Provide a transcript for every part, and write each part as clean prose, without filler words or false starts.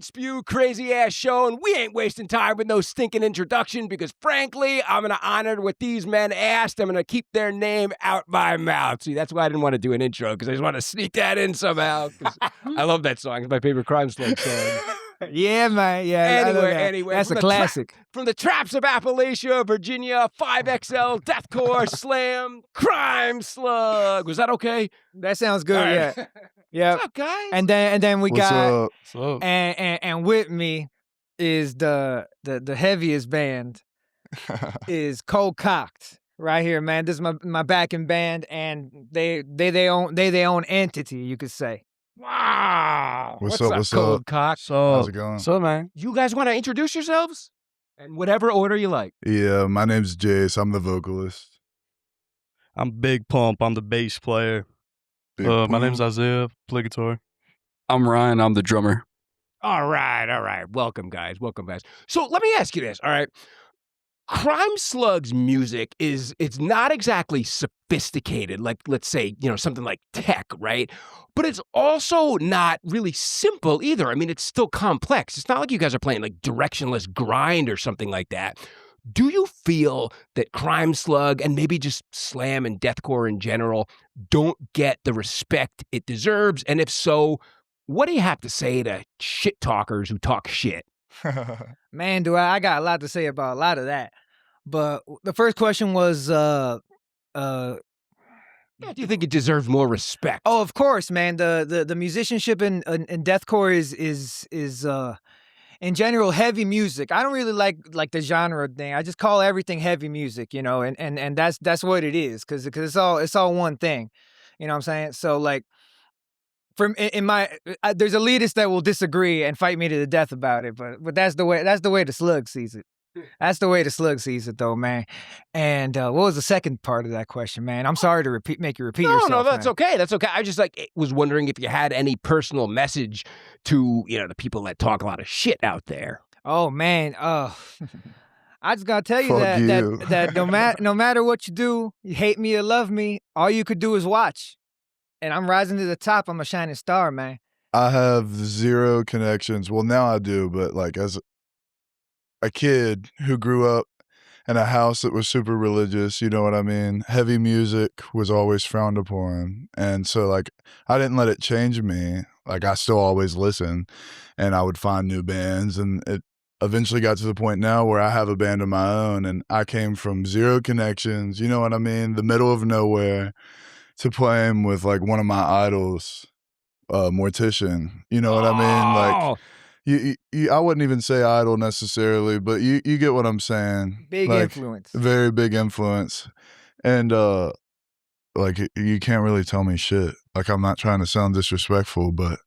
spew crazy ass show, and we ain't wasting time with no stinking introduction because, frankly, I'm gonna honor what these men asked. I'm gonna keep their name out my mouth. See, that's why I didn't want to do an intro because I just want to sneak that in somehow. I love that song. It's my favorite Crime Slug song. Yeah, man. Yeah. Anyway, that's a classic. From the traps of Appalachia, Virginia, 5XL, Deathcore, Slam, Crime Slug. Was that okay? That sounds good. Right. Yeah. Yeah. What's up, guys? And then we got What's up? and with me is the heaviest band is Cold Cocked right here, man. This is my backing band, and they own entity, you could say. Wow. What's up? Cold Cock? How's it going? What's up, man? You guys want to introduce yourselves? In whatever order you like. Yeah, my name's Jace. I'm the vocalist. I'm Big Pump. I'm the bass player. Big My Pump. name's Isaiah, play guitar. I'm Ryan. I'm the drummer. All right. Welcome, guys. So let me ask you this, all right? Crime Slug's music it's not exactly sophisticated, like, let's say, something like tech, right? But it's also not really simple either. I mean, it's still complex. It's not like you guys are playing like directionless grind or something like that. Do you feel that Crime Slug and maybe just Slam and Deathcore in general don't get the respect it deserves? And if so, what do you have to say to shit talkers who talk shit? Man, do I got a lot to say about a lot of that. But the first question was Do you think it deserves more respect? oh, of course, man. The musicianship in deathcore is in general heavy music. I don't really like the genre thing. I just call everything heavy music, and that's what it is because it's all one thing. You know what I'm saying? So like there's elitists that will disagree and fight me to the death about it, but that's the way the Slug sees it. That's the way the Slug sees it, though, man. And what was the second part of that question, man? I'm sorry to make you repeat yourself. No, that's man. okay. That's okay. I just was wondering if you had any personal message to the people that talk a lot of shit out there. Oh man, I just gotta tell you Fuck you. that no matter what you do, you hate me or love me, all you could do is watch. And I'm rising to the top. I'm a shining star, man. I have zero connections. Well, now I do, but like as a kid who grew up in a house that was super religious, you know what I mean? Heavy music was always frowned upon. And so like I didn't let it change me. Like I still always listen and I would find new bands, and it eventually got to the point now where I have a band of my own, and I came from zero connections, you know what I mean? The middle of nowhere to playing with like one of my idols, Mortician. You know what I mean? Like you, I wouldn't even say idol necessarily, but you get what I'm saying. Big like, influence. Very big influence. And like you can't really tell me shit. Like I'm not trying to sound disrespectful, but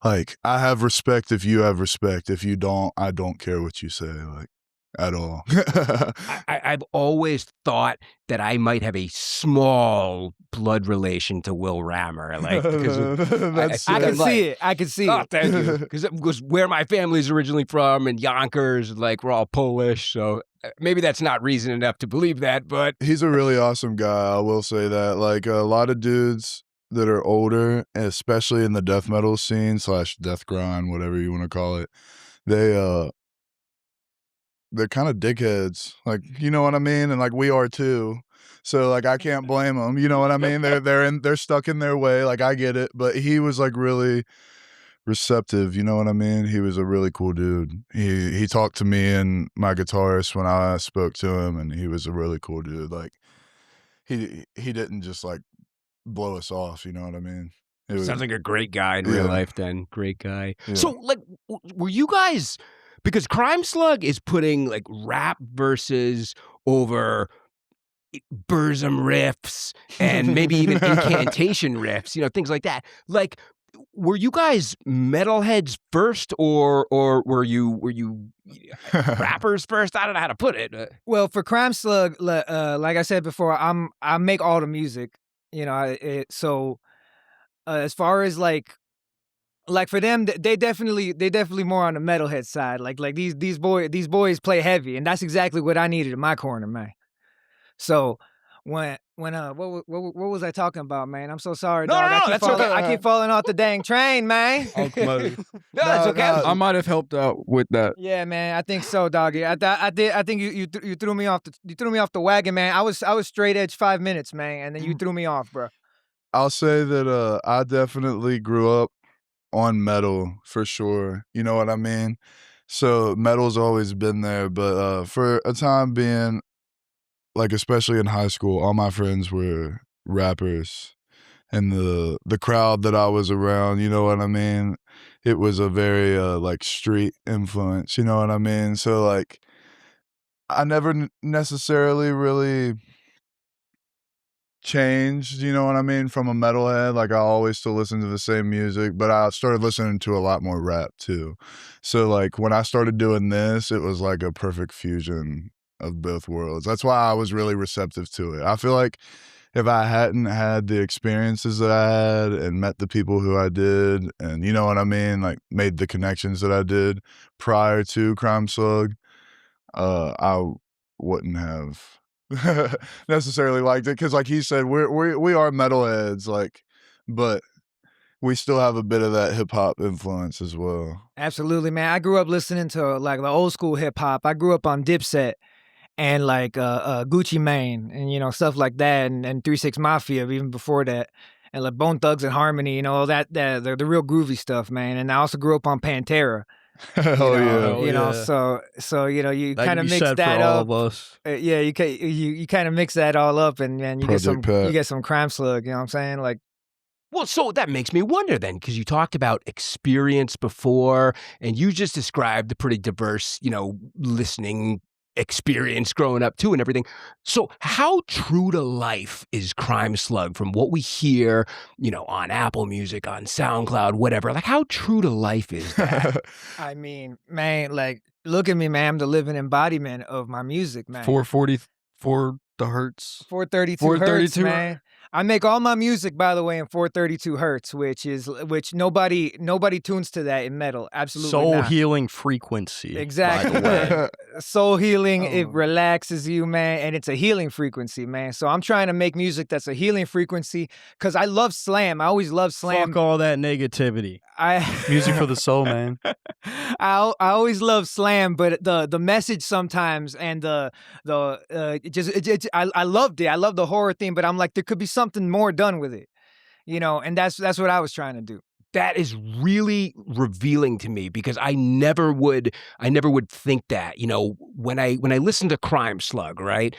like I have respect if you have respect. If you don't, I don't care what you say, like at all. I've always thought that I might have a small blood relation to Will Rammer, like because I can see it. I can see Oh, it. thank you. Because it was where my family's originally from, and Yonkers, like we're all Polish, so maybe that's not reason enough to believe that. But He's a really awesome guy. I will say that. Like a lot of dudes that are older, especially in the death metal scene / death grind, whatever you want to call it, they're kind of dickheads. Like, you know what I mean? And like we are too. So like I can't blame them. You know what I mean? They're stuck in their way. Like I get it, but he was like really receptive. You know what I mean? He was a really cool dude. He talked to me and my guitarist when I spoke to him, and he was a really cool dude. Like he didn't just like blow us off. You know what I mean? sounds like a great guy in real Yeah. life. Then great guy. Yeah. So like, were you guys? Because Crime Slug is putting like rap verses over Burzum riffs and maybe even incantation riffs, things like that. Like, were you guys metalheads first, or were you rappers first? I don't know how to put it. Well, for Crime Slug, like I said before, I make all the music. So as far as like for them, they definitely more on the metalhead side. Like these boys play heavy, and that's exactly what I needed in my corner, man. So what was I talking about, man? I'm so sorry, No, dog. no, no, that's okay. I keep falling off the dang train, man. No, that's okay. no, I might have helped out with that. Yeah, man, I think so, doggy. I think you threw me off the wagon, man. I was straight edge 5 minutes, man, and then you threw me off, bro. I'll say that I definitely grew up on metal for sure. You know what I mean? So metal's always been there, but for a time being, like especially in high school, all my friends were rappers. And the crowd that I was around, you know what I mean? It was a very like street influence, you know what I mean? So like I never necessarily really changed, you know what I mean, from a metalhead. Like I always still listen to the same music, but I started listening to a lot more rap too. So like when I started doing this, it was like a perfect fusion of both worlds. That's why I was really receptive to it. I feel like if I hadn't had the experiences that I had and met the people who I did, and you know what I mean, like made the connections that I did prior to Crime Slug, I wouldn't have necessarily liked it because, like he said, we are metalheads, like, but we still have a bit of that hip hop influence as well. Absolutely, man. I grew up listening to like the old school hip hop. I grew up on Dipset and like Gucci Mane and stuff like that, and 3 6 Mafia even before that, and like Bone Thugs and Harmony, the real groovy stuff, man. And I also grew up on Pantera. Hell yeah. You know, so you kind of mix that all up. of us. Yeah, you kind of mix that all up, and man, you get some Crime Slug. You know what I'm saying? Like, well, so that makes me wonder then, because you talked about experience before, and you just described a pretty diverse, listening experience growing up too and everything. So how true to life is Crime Slug from what we hear, on Apple Music, on SoundCloud, whatever? Like how true to life is that? I mean, man, like look at me, man. I'm the living embodiment of my music, man. 444 the hertz. 432 hertz, man. I make all my music, by the way, in 432 hertz, which nobody tunes to that in metal. Absolutely Soul not. healing frequency. Exactly. By the way. Soul healing, it relaxes you, man, and it's a healing frequency, man. So I'm trying to make music that's a healing frequency because I love slam. I always love slam. Fuck all that negativity. Music for the soul, man. I always love slam, but the message sometimes and I loved it. I love the horror theme, but I'm like there could be something more done with it, and that's what I was trying to do. That is really revealing to me because I never would think that, when I listen to Crime Slug, right?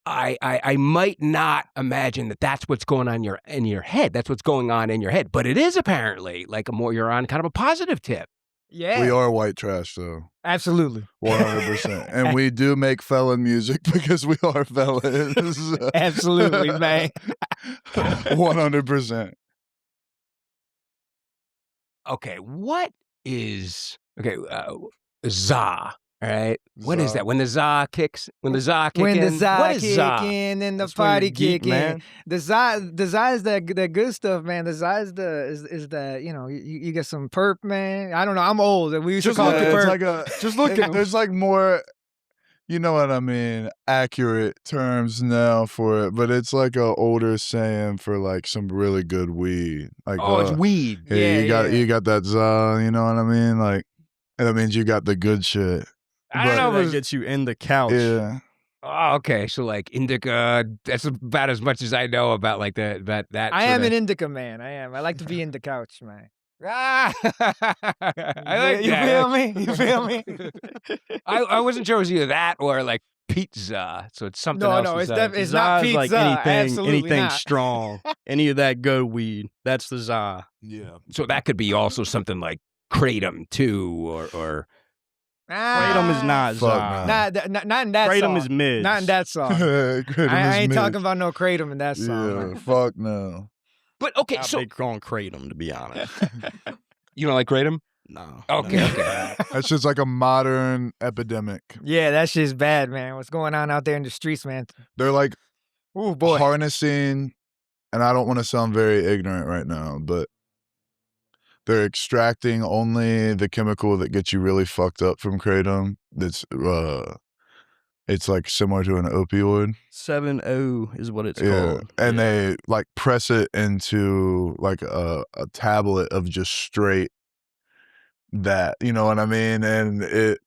I might not imagine that that's what's going on in your head. That's what's going on in your head, but it is apparently like you're on kind of a positive tip. Yeah, We are white trash, though. absolutely. 100%. And we do make felon music because we are felons. Absolutely, man. 100%. Okay, what is za? All right, what is Za. that? When the za kicks, when the za kick When in, the za what is kick za? in and the That's when you're party geek, kick in. man. The za is that good stuff, man. The za is the you get some perp, man. I don't know. I'm old. We used to call it the it's perp. like just look at there's like more, you know what I mean, accurate terms now for it, but it's like a older saying for like some really good weed. Like It's weed. hey, Yeah, you got that za, you know what I mean? Like and that means you got the good shit. I don't But- know. That gets you in the couch. Yeah. Oh, okay. So like indica, that's about as much as I know about like that. I am an indica man. I am. I like to be in the couch, man. Ah, I like You that. feel me? You feel me? I wasn't sure it was either that or like pizza. So it's something else. No, it's besides- it's not Za is pizza. like Absolutely anything not. strong. Any of that go weed. That's the za. Yeah. So that could be also something like kratom too, or Kratom is not Fuck za. no. Not in that Kratom song. is mid. Not in that song. Kratom I is ain't mid. talking about no kratom in that song. Yeah, man. fuck no. But okay, Not so big on kratom, to be honest. you don't like kratom? No. Okay, no. okay. That's just like a modern epidemic. Yeah, that shit's bad, man. What's going on out there in the streets, man? They're like Oh boy. harnessing, and I don't want to sound very ignorant right now, but they're extracting only the chemical that gets you really fucked up from kratom. That's It's like similar to an opioid. 7-0 is what it's Yeah, called. and they like press it into like a tablet of just straight that, you know what I mean? And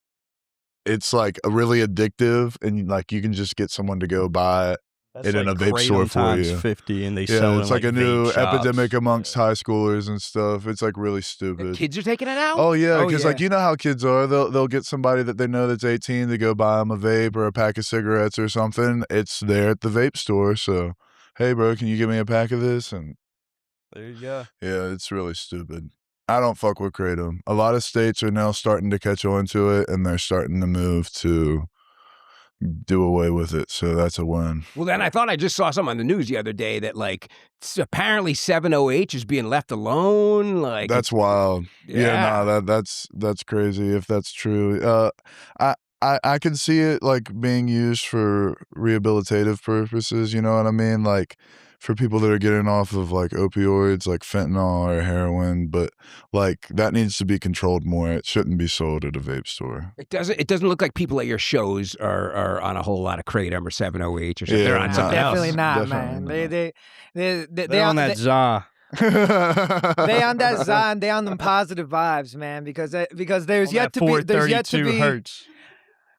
it's like a really addictive, and like you can just get someone to go buy it That's in a vape Kratom store for times you. 50, and they Yeah, sell it's in like a new vape shops. epidemic amongst high schoolers and stuff. It's like really The stupid. kids are taking it out? Oh yeah, Oh, because yeah. like you know how kids are. They'll get somebody that they know that's 18 to go buy them a vape or a pack of cigarettes or something. It's there at the vape store. So, hey bro, can you give me a pack of this? And There you go. yeah, it's really stupid. I don't fuck with kratom. A lot of states are now starting to catch on to it, and they're starting to move to do away with it. So that's a win. Well, then I thought I just saw something on the news the other day that like apparently 7OH is being left alone. Like That's wild. Yeah. Nah, that's crazy if that's true. I can see it like being used for rehabilitative purposes, you know what I mean? Like for people that are getting off of like opioids like fentanyl or heroin, but like that needs to be controlled more. It shouldn't be sold at a vape store. It doesn't look like people at your shows are on a whole lot of kratom or 7OH or something. They're on Yeah, something else. Definitely not, Definitely man. not. They on that za. They on that Zion, they on them positive vibes, man. Because there's On yet that to be there's yet to 432 be hertz.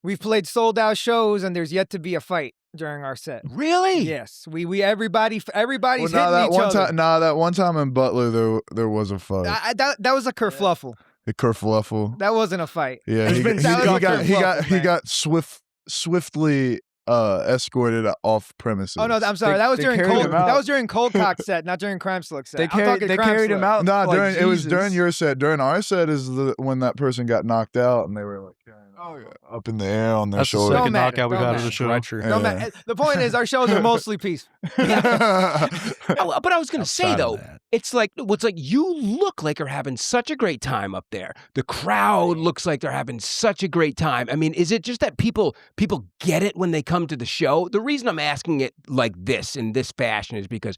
we've played sold out shows and there's yet to be a fight during our set. Really? Yes, everybody's Well, hitting that each one other. time, that one time in Butler, there was a fight. That was a kerfluffle. The kerfluffle. That wasn't a fight. Yeah, There's been thousands of he kerfluffles, got swiftly escorted off premises. Oh no, I'm sorry. They- That was they during carried Cold. him out. That was during Cold Cock set, not during Crime Slug set. They I'm carried talking they Crime carried him Slug. out. No, like it was during Jesus. your set. During our set is when that person got knocked out and they were like up in the air on their That's the shoulder. Don't second matter, knockout we don't got of the matter. show. Stretcher. Yeah. No, man, the point is, our shows are mostly peaceful. Oh, but I was going to say Outside of though, that. it's like you look like you're having such a great time up there. The crowd looks like they're having such a great time. I mean, is it just that people get it when they come to the show? The reason I'm asking it like this in this fashion is because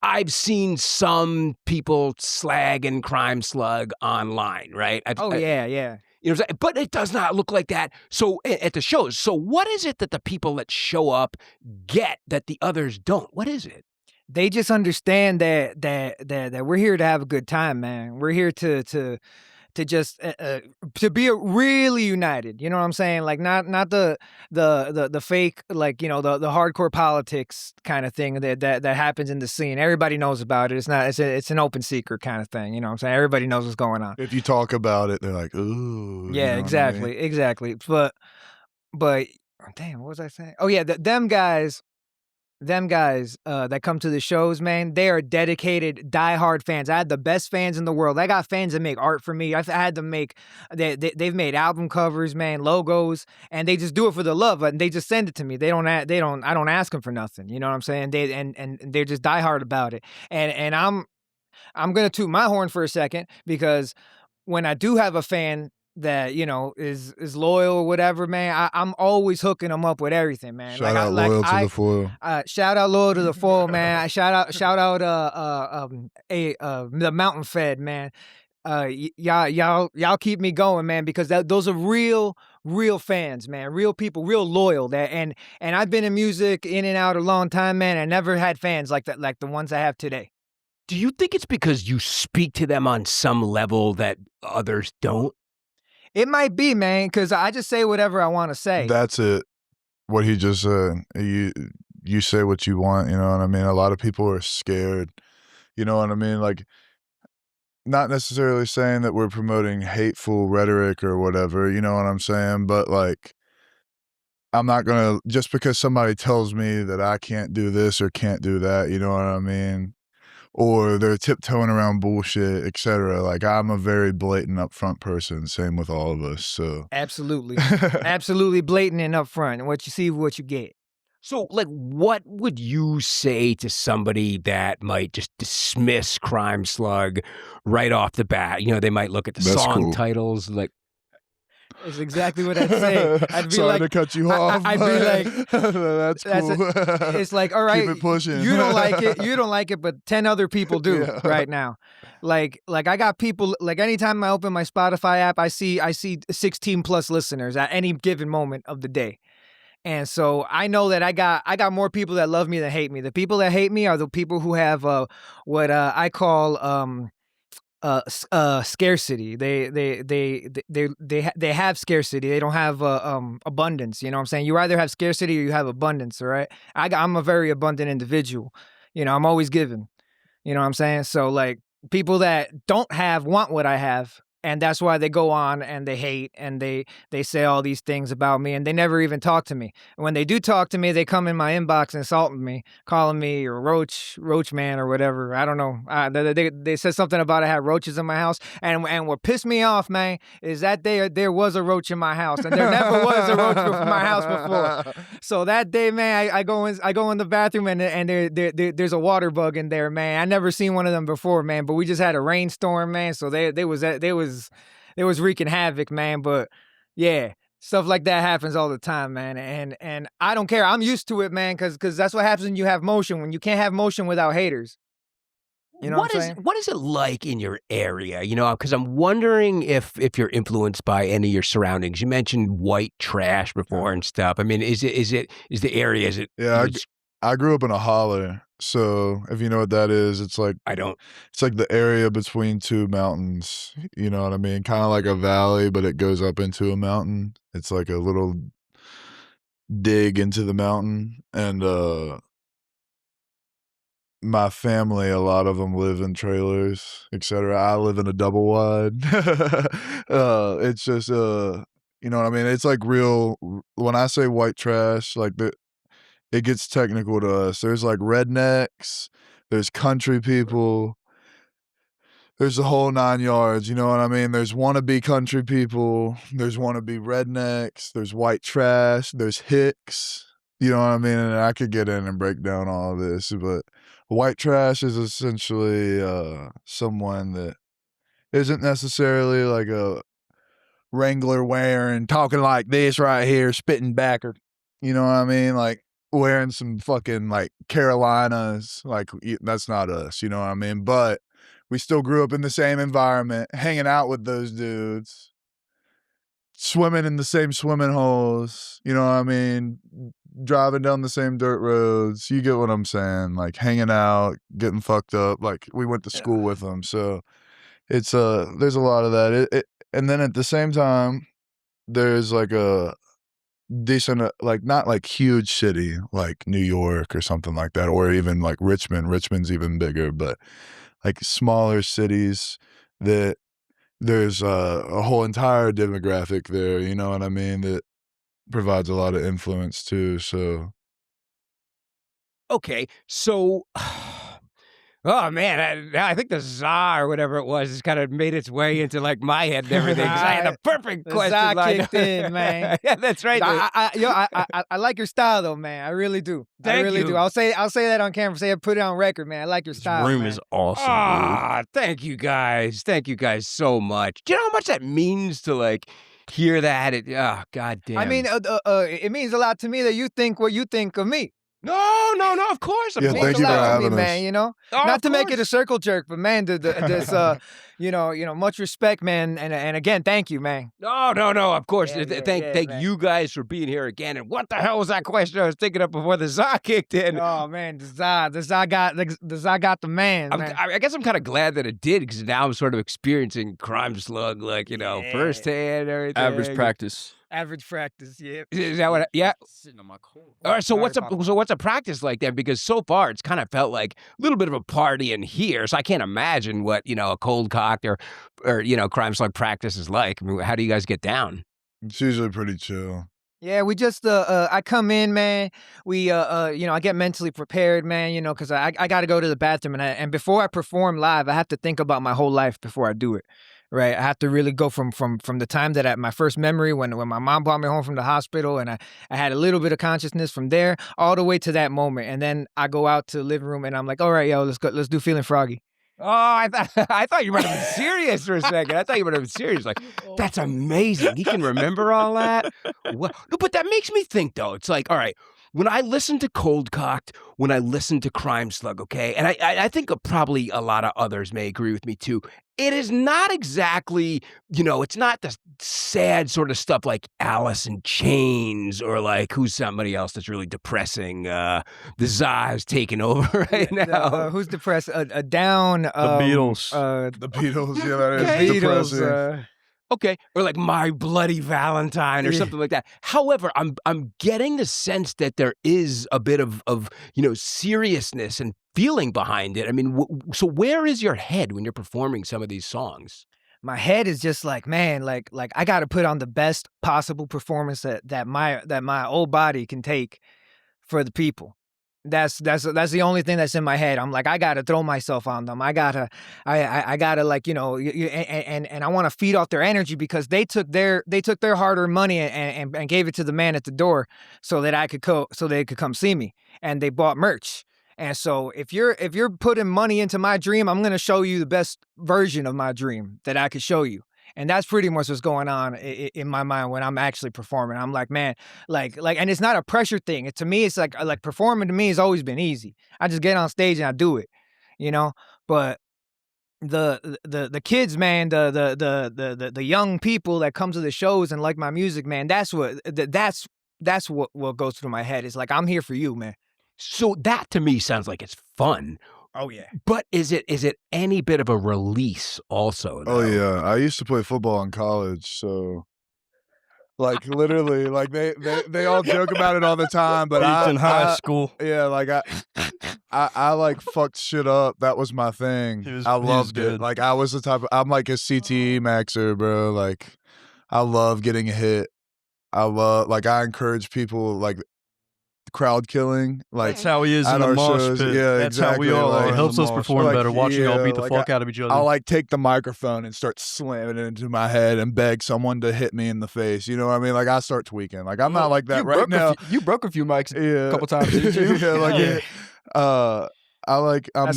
I've seen some people slagging Crime Slug online, right? Oh yeah, yeah. You know what I'm saying? But it does not look like that. So at the shows, so what is it that the people that show up get that the others don't? What is it? They just understand that we're here to have a good time, man. We're here to just to be really united. You know what I'm saying? Like not the fake, like, you know, the hardcore politics kind of thing that happens in the scene. Everybody knows about it. It's an open secret kind of thing. You know what I'm saying? Everybody knows what's going on. If you talk about it, they're like, ooh. you Yeah, know what I exactly, mean? exactly. But damn, what was I saying? Oh yeah, them guys that come to the shows, man, they are dedicated, diehard fans. I had the best fans in the world. I got fans that make art for me. I had them make, they've made album covers, man, logos, and they just do it for the love. And they just send it to me. I don't ask them for nothing. You know what I'm saying? And they're just diehard about it. And I'm gonna toot my horn for a second, because when I do have a fan that, you know, is loyal or whatever, man, I'm always hooking them up with everything, man. Shout out loyal to the foil. Shout out loyal to the foil, man. Shout out the Mountain Fed, man. Y'all keep me going, man, because those are real fans, man. Real people, real loyal. That and I've been in music in and out a long time, man. I never had fans like that, like the ones I have today. Do you think it's because you speak to them on some level that others don't? It might be, man, because I just say whatever I want to say. That's it. What he just said. You say what you want, you know what I mean? A lot of people are scared. You know what I mean? Like, not necessarily saying that we're promoting hateful rhetoric or whatever, you know what I'm saying? But like, I'm not gonna, just because somebody tells me that I can't do this or can't do that, you know what I mean? Or they're tiptoeing around bullshit, etc. Like, I'm a very blatant, upfront person. Same with all of us. So Absolutely. Absolutely blatant and upfront. What you see, what you get. So, like, what would you say to somebody that might just dismiss Crime Slug right off the bat? You know, they might look at the That's song cool. titles, like, It's exactly what I'd say. I'd be Sorry like, to cut you off. I'd be like, that's cool. it's like, all right, Keep it pushing. you don't like it, but 10 other people do Yeah. right now. Like I got people, like anytime I open my Spotify app, I see 16 plus listeners at any given moment of the day. And so I know that I got more people that love me than hate me. The people that hate me are the people who have what I call scarcity. They have scarcity. They don't have abundance. You know what I'm saying? You either have scarcity or you have abundance. All right. I'm a very abundant individual. You know, I'm always giving. You know what I'm saying? So like people that don't have want what I have. And that's why they go on and they hate and they say all these things about me and they never even talk to me. And when they do talk to me, they come in my inbox insulting me, calling me a roach man or whatever. I don't know. They said something about I had roaches in my house. And what pissed me off, man, is that there was a roach in my house and there never was a roach in my house before. So that day, man, I go in the bathroom and there's a water bug in there, man. I never seen one of them before, man. But we just had a rainstorm, man. So they was wreaking havoc, man. But yeah, stuff like that happens all the time, man. And I don't care. I'm used to it, man, because that's what happens when you have motion. When you can't have motion without haters. You know what I'm saying? What is it like in your area? You know, because I'm wondering if you're influenced by any of your surroundings. You mentioned white trash before and stuff. I mean, is the area? Is it? Yeah, I grew up in a holler. So if you know what that is, it's like I don't. It's like the area between two mountains. You know what I mean? Kind of like a valley, but it goes up into a mountain. It's like a little dig into the mountain, and my family, a lot of them live in trailers, etc. I live in a double wide. It's just you know what I mean? It's like real. When I say white trash, like it gets technical to us. There's like rednecks, there's country people, there's the whole 9 yards, you know what I mean? There's wannabe country people, there's wannabe rednecks, there's white trash, there's hicks, you know what I mean? And I could get in and break down all of this, but white trash is essentially someone that isn't necessarily like a Wrangler wearing, talking like this right here, spitting back, or you know what I mean? Like wearing some fucking like Carolinas, like that's not us, you know what I mean? But we still grew up in the same environment, hanging out with those dudes, swimming in the same swimming holes, you know what I mean? Driving down the same dirt roads. You get what I'm saying? Like hanging out, getting fucked up. Like we went to school with them. So it's there's a lot of that. And then at the same time, there's like a decent, like not like huge city like New York or something like that, or even like Richmond. Richmond's even bigger, but like smaller cities that there's a whole entire demographic there, you know what I mean, that provides a lot of influence too. So Okay, so. Oh man, I think the za or whatever it was has kind of made its way into like my head and everything. 'Cause I had the perfect The question. za lined kicked up. in, man. Yeah, that's right. I like your style though, man. I really do. Thank I really you. do. I'll say that on camera. Put it on record, man. I like your This style. room man. is awesome, dude. Ah, thank you guys. Thank you guys so much. Do you know how much that means to like hear that? God damn. I mean, it means a lot to me that you think what you think of me. no, of course. Of Yeah, course. thank you for It means a lot to having me, us. man. You know, Oh, not of to make it a course. circle jerk, but man, this you know, much respect, man, and again, thank you, man. No, of course. Yeah, Thank man. you guys for being here again. And what the hell was that question I was thinking of before the za kicked in? Oh man, the za got the man. man. I guess I'm kind of glad that it did because now I'm sort of experiencing Crime Slug, like, Yeah. firsthand and everything. Average practice. Average practice, yeah. Is that what? Yeah. Sitting on my cold. All right. So what's a practice like then? Because so far it's kind of felt like a little bit of a party in here. So I can't imagine what a cold cocked or Crime Slug practice is like. I mean, how do you guys get down? it's usually pretty chill. Yeah, we just I come in, man. We I get mentally prepared, man, because I got to go to the bathroom and before I perform live, I have to think about my whole life before I do it. Right, I have to really go from the time that my first memory when my mom brought me home from the hospital and I had a little bit of consciousness from there all the way to that moment, and then I go out to the living room and I'm like, all right, yo, let's do Feeling Froggy. Oh, I thought you might have been serious for a second. I thought you might have been serious. Like, that's amazing. He can remember all that. Well, no, but that makes me think though. It's like, all right, when I listen to Cold Cocked, when I listen to Crime Slug, okay, and I think probably a lot of others may agree with me too. It is not exactly, it's not the sad sort of stuff like Alice in Chains or like who's somebody else that's really depressing. The Za's taking over right now. Who's depressed? Down. The Beatles. The Beatles, yeah, that is The Beatles. depressing. Okay, or like My Bloody Valentine or something like that. However, I'm getting the sense that there is a bit of seriousness and feeling behind it. I mean, so where is your head when you're performing some of these songs? My head is just like, man, like I got to put on the best possible performance that my old body can take for the people. That's the only thing that's in my head. I'm like, I gotta throw myself on them. I gotta like, and I want to feed off their energy because they took their hard-earned money and gave it to the man at the door so that so they could come see me, and they bought merch. And so if you're putting money into my dream, I'm gonna show you the best version of my dream that I could show you. And that's pretty much what's going on in my mind when I'm actually performing. I'm like, man, like, and it's not a pressure thing. To me, it's like performing to me has always been easy. I just get on stage and I do it, But the kids, man, the young people that come to the shows and like my music, man, that's what goes through my head. It's like, I'm here for you, man. So that to me sounds like it's fun. Oh yeah. But is it any bit of a release also? Oh though? yeah, I used to play football in college, so like literally, like they all joke about it all the time. But in high school, yeah, like I like fucked shit up. That was my thing. I loved it. Like I was the type of, I'm like a CTE maxer, bro. Like I love getting hit. I encourage people like crowd killing. Like that's how he is in at the our mosh shows. pit. Yeah, that's exactly. how we all Like, are. It helps us perform Like, better watching y'all beat the like, fuck out of each other. I'll like take the microphone and start slamming it into my head and beg someone to hit me in the face. You know what I mean? Like I start tweaking. Like I'm not like that right now. You broke a few mics a couple times, didn't you? Yeah, like I'm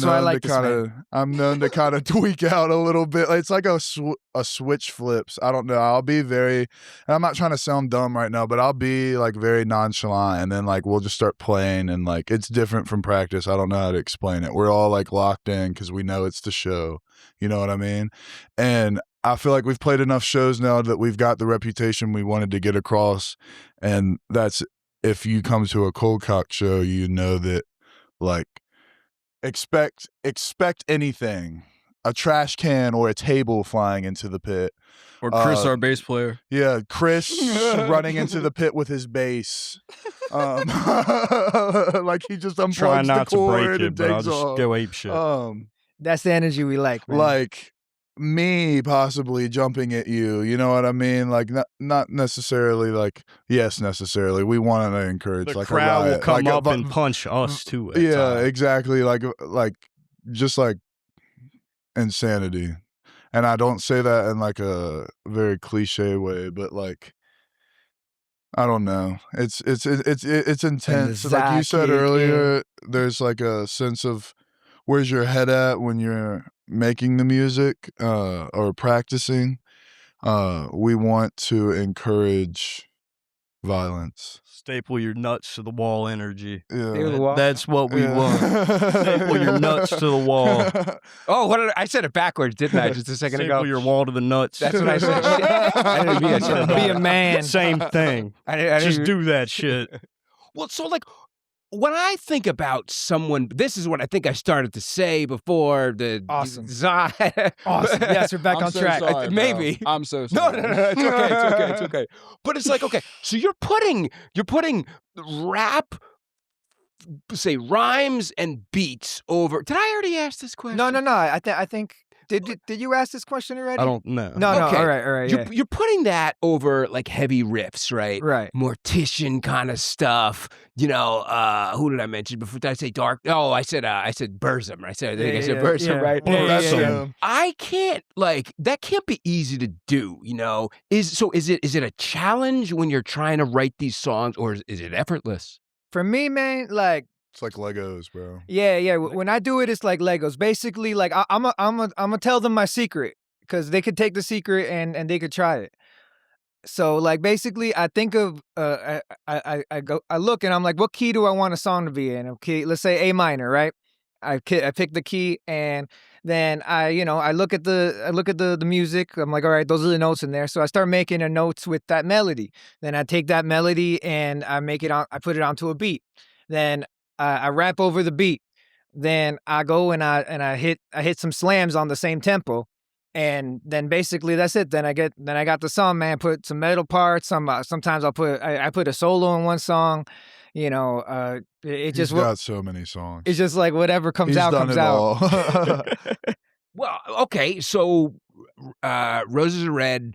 known to kind of tweak out a little bit. It's like a switch flips. I don't know. I'll be and I'm not trying to sound dumb right now, but I'll be like very nonchalant, and then like we'll just start playing, and like it's different from practice. I don't know how to explain it. We're all like locked in because we know it's the show. You know what I mean? And I feel like we've played enough shows now that we've got the reputation we wanted to get across, and that's if you come to a Cold Cock show, you know that like. Expect anything. A trash can or a table flying into the pit. Or Chris, our bass player. Yeah, Chris running into the pit with his bass. Like he just unplugs Try not the to cord break it, and but I'll takes just off. go ape shit. That's the energy we like, man. Like me possibly jumping at you, you know what I mean? Like not necessarily like yes, necessarily. We want to encourage The like crowd a will riot. come like up and punch us too. At yeah, times. exactly. Like just like insanity. And I don't say that in like a very cliche way, but like I don't know. It's intense. Like you said earlier, there's like a sense of where's your head at when you're making the music or practicing. We want to encourage violence. Staple your nuts to the wall energy. Yeah. That's what we want. Staple your nuts to the wall. Oh, I said it backwards, didn't I? Just a second Staple ago. your wall to the nuts. That's what I said. I didn't mean I said Be a man. Same thing. I didn't Just do that shit. Well, so like when I think about someone, this is what I think I started to say before the Awesome. Awesome. Yes, we're back I'm on so track. sorry, bro. Maybe. I'm so No, sorry. it's okay. But it's like, okay, so you're putting rap, say rhymes and beats over. Did I already ask this question? No. I think. Did you ask this question already? I don't know. No. Okay. All right. Yeah. You're putting that over like heavy riffs, right? Right. Mortician kind of stuff. You know, who did I mention before? Did I say Dark? Oh, I said Burzum. I think I said Burzum, right? Yeah. I can't that can't be easy to do. You know, is it a challenge when you're trying to write these songs, or is it effortless? For me, man, like. It's like Legos, bro. Yeah. When I do it, it's like Legos. Basically, like I'm gonna tell them my secret because they could take the secret and they could try it. So like basically, I think of I look and I'm like, what key do I want a song to be in? Okay, let's say A minor, right? I pick the key and then I look at the music. I'm like, all right, those are the notes in there. So I start making the notes with that melody. Then I take that melody and I put it onto a beat. Then I rap over the beat. Then I go and I hit some slams on the same tempo. And then basically that's it. Then I got the song, man. Put some metal parts. Sometimes I put a solo in one song. It He's just got so many songs. it's just like whatever comes He's out done comes it out. all. Well, okay, so roses are red.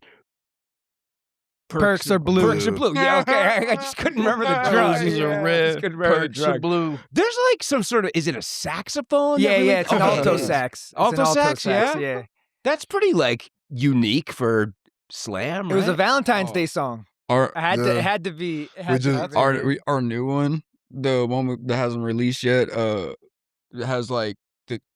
Perks are blue. Perks are blue. Yeah, okay. I just couldn't remember the drug. Roses are I just red, couldn't remember the perks are drug. blue. There's like some sort of, is it a saxophone? Yeah, that really- it's an Okay. alto sax. It's an Alto sax, yeah? yeah. That's pretty like unique for slam, It was a right? Valentine's Day song. Our It had to be. It had to just- be. our new one, the one that hasn't released yet, it has like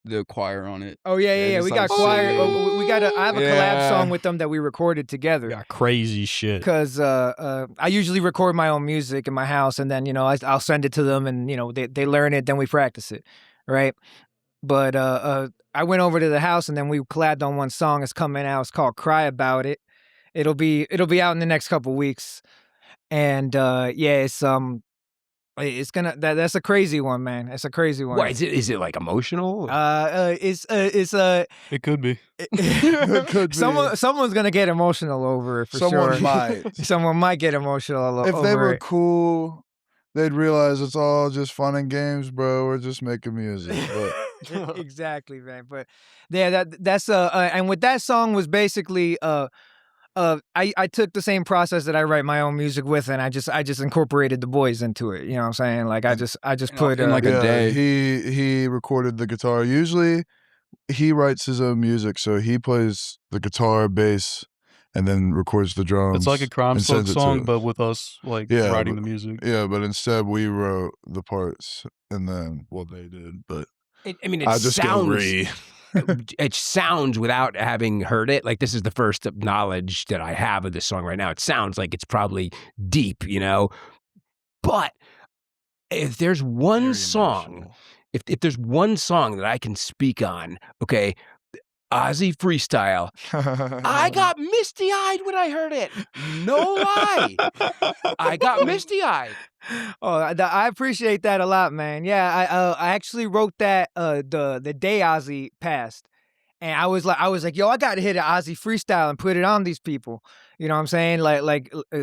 the choir on it. Oh yeah. it's We like got choir. singing. I have a collab Yeah. song with them that we recorded together. Got crazy shit. Because I usually record my own music in my house, and then I'll send it to them, and they learn it, then we practice it, right? But I went over to the house, and then we collabed on one song. It's coming out. It's called "Cry About It." It'll be out in the next couple weeks, and it's gonna that's a crazy one, man. It's a crazy one. Why, is it like emotional? It's It could be. It could be. someone's gonna get emotional over it for Someone sure. might. Someone might get emotional If over they were it. cool, they'd realize it's all just fun and games, bro. We're just making music. But Exactly, man. But yeah, that's and with that song was basically I took the same process that I write my own music with, and I just incorporated the boys into it. You know what I'm saying? Like I just put in like a yeah, day. he recorded the guitar. Usually, he writes his own music, so he plays the guitar, bass, and then records the drums. It's like a Crime and Slug sends it to song, us. but with us like Yeah, writing but- the music. Yeah, but instead we wrote the parts, and then they did. But It I just sounds. go re. It sounds, without having heard it, like this is the first knowledge that I have of this song right now. It sounds like it's probably deep, But if there's one Very song, emotional. if there's one song that I can speak on, okay, Ozzy freestyle. I got misty-eyed when I heard it. No lie. I got misty-eyed. Oh, I appreciate that a lot, man. Yeah, I actually wrote that the day Ozzy passed, and I was like, yo, I got to hit an Ozzy freestyle and put it on these people. You know what I'm saying?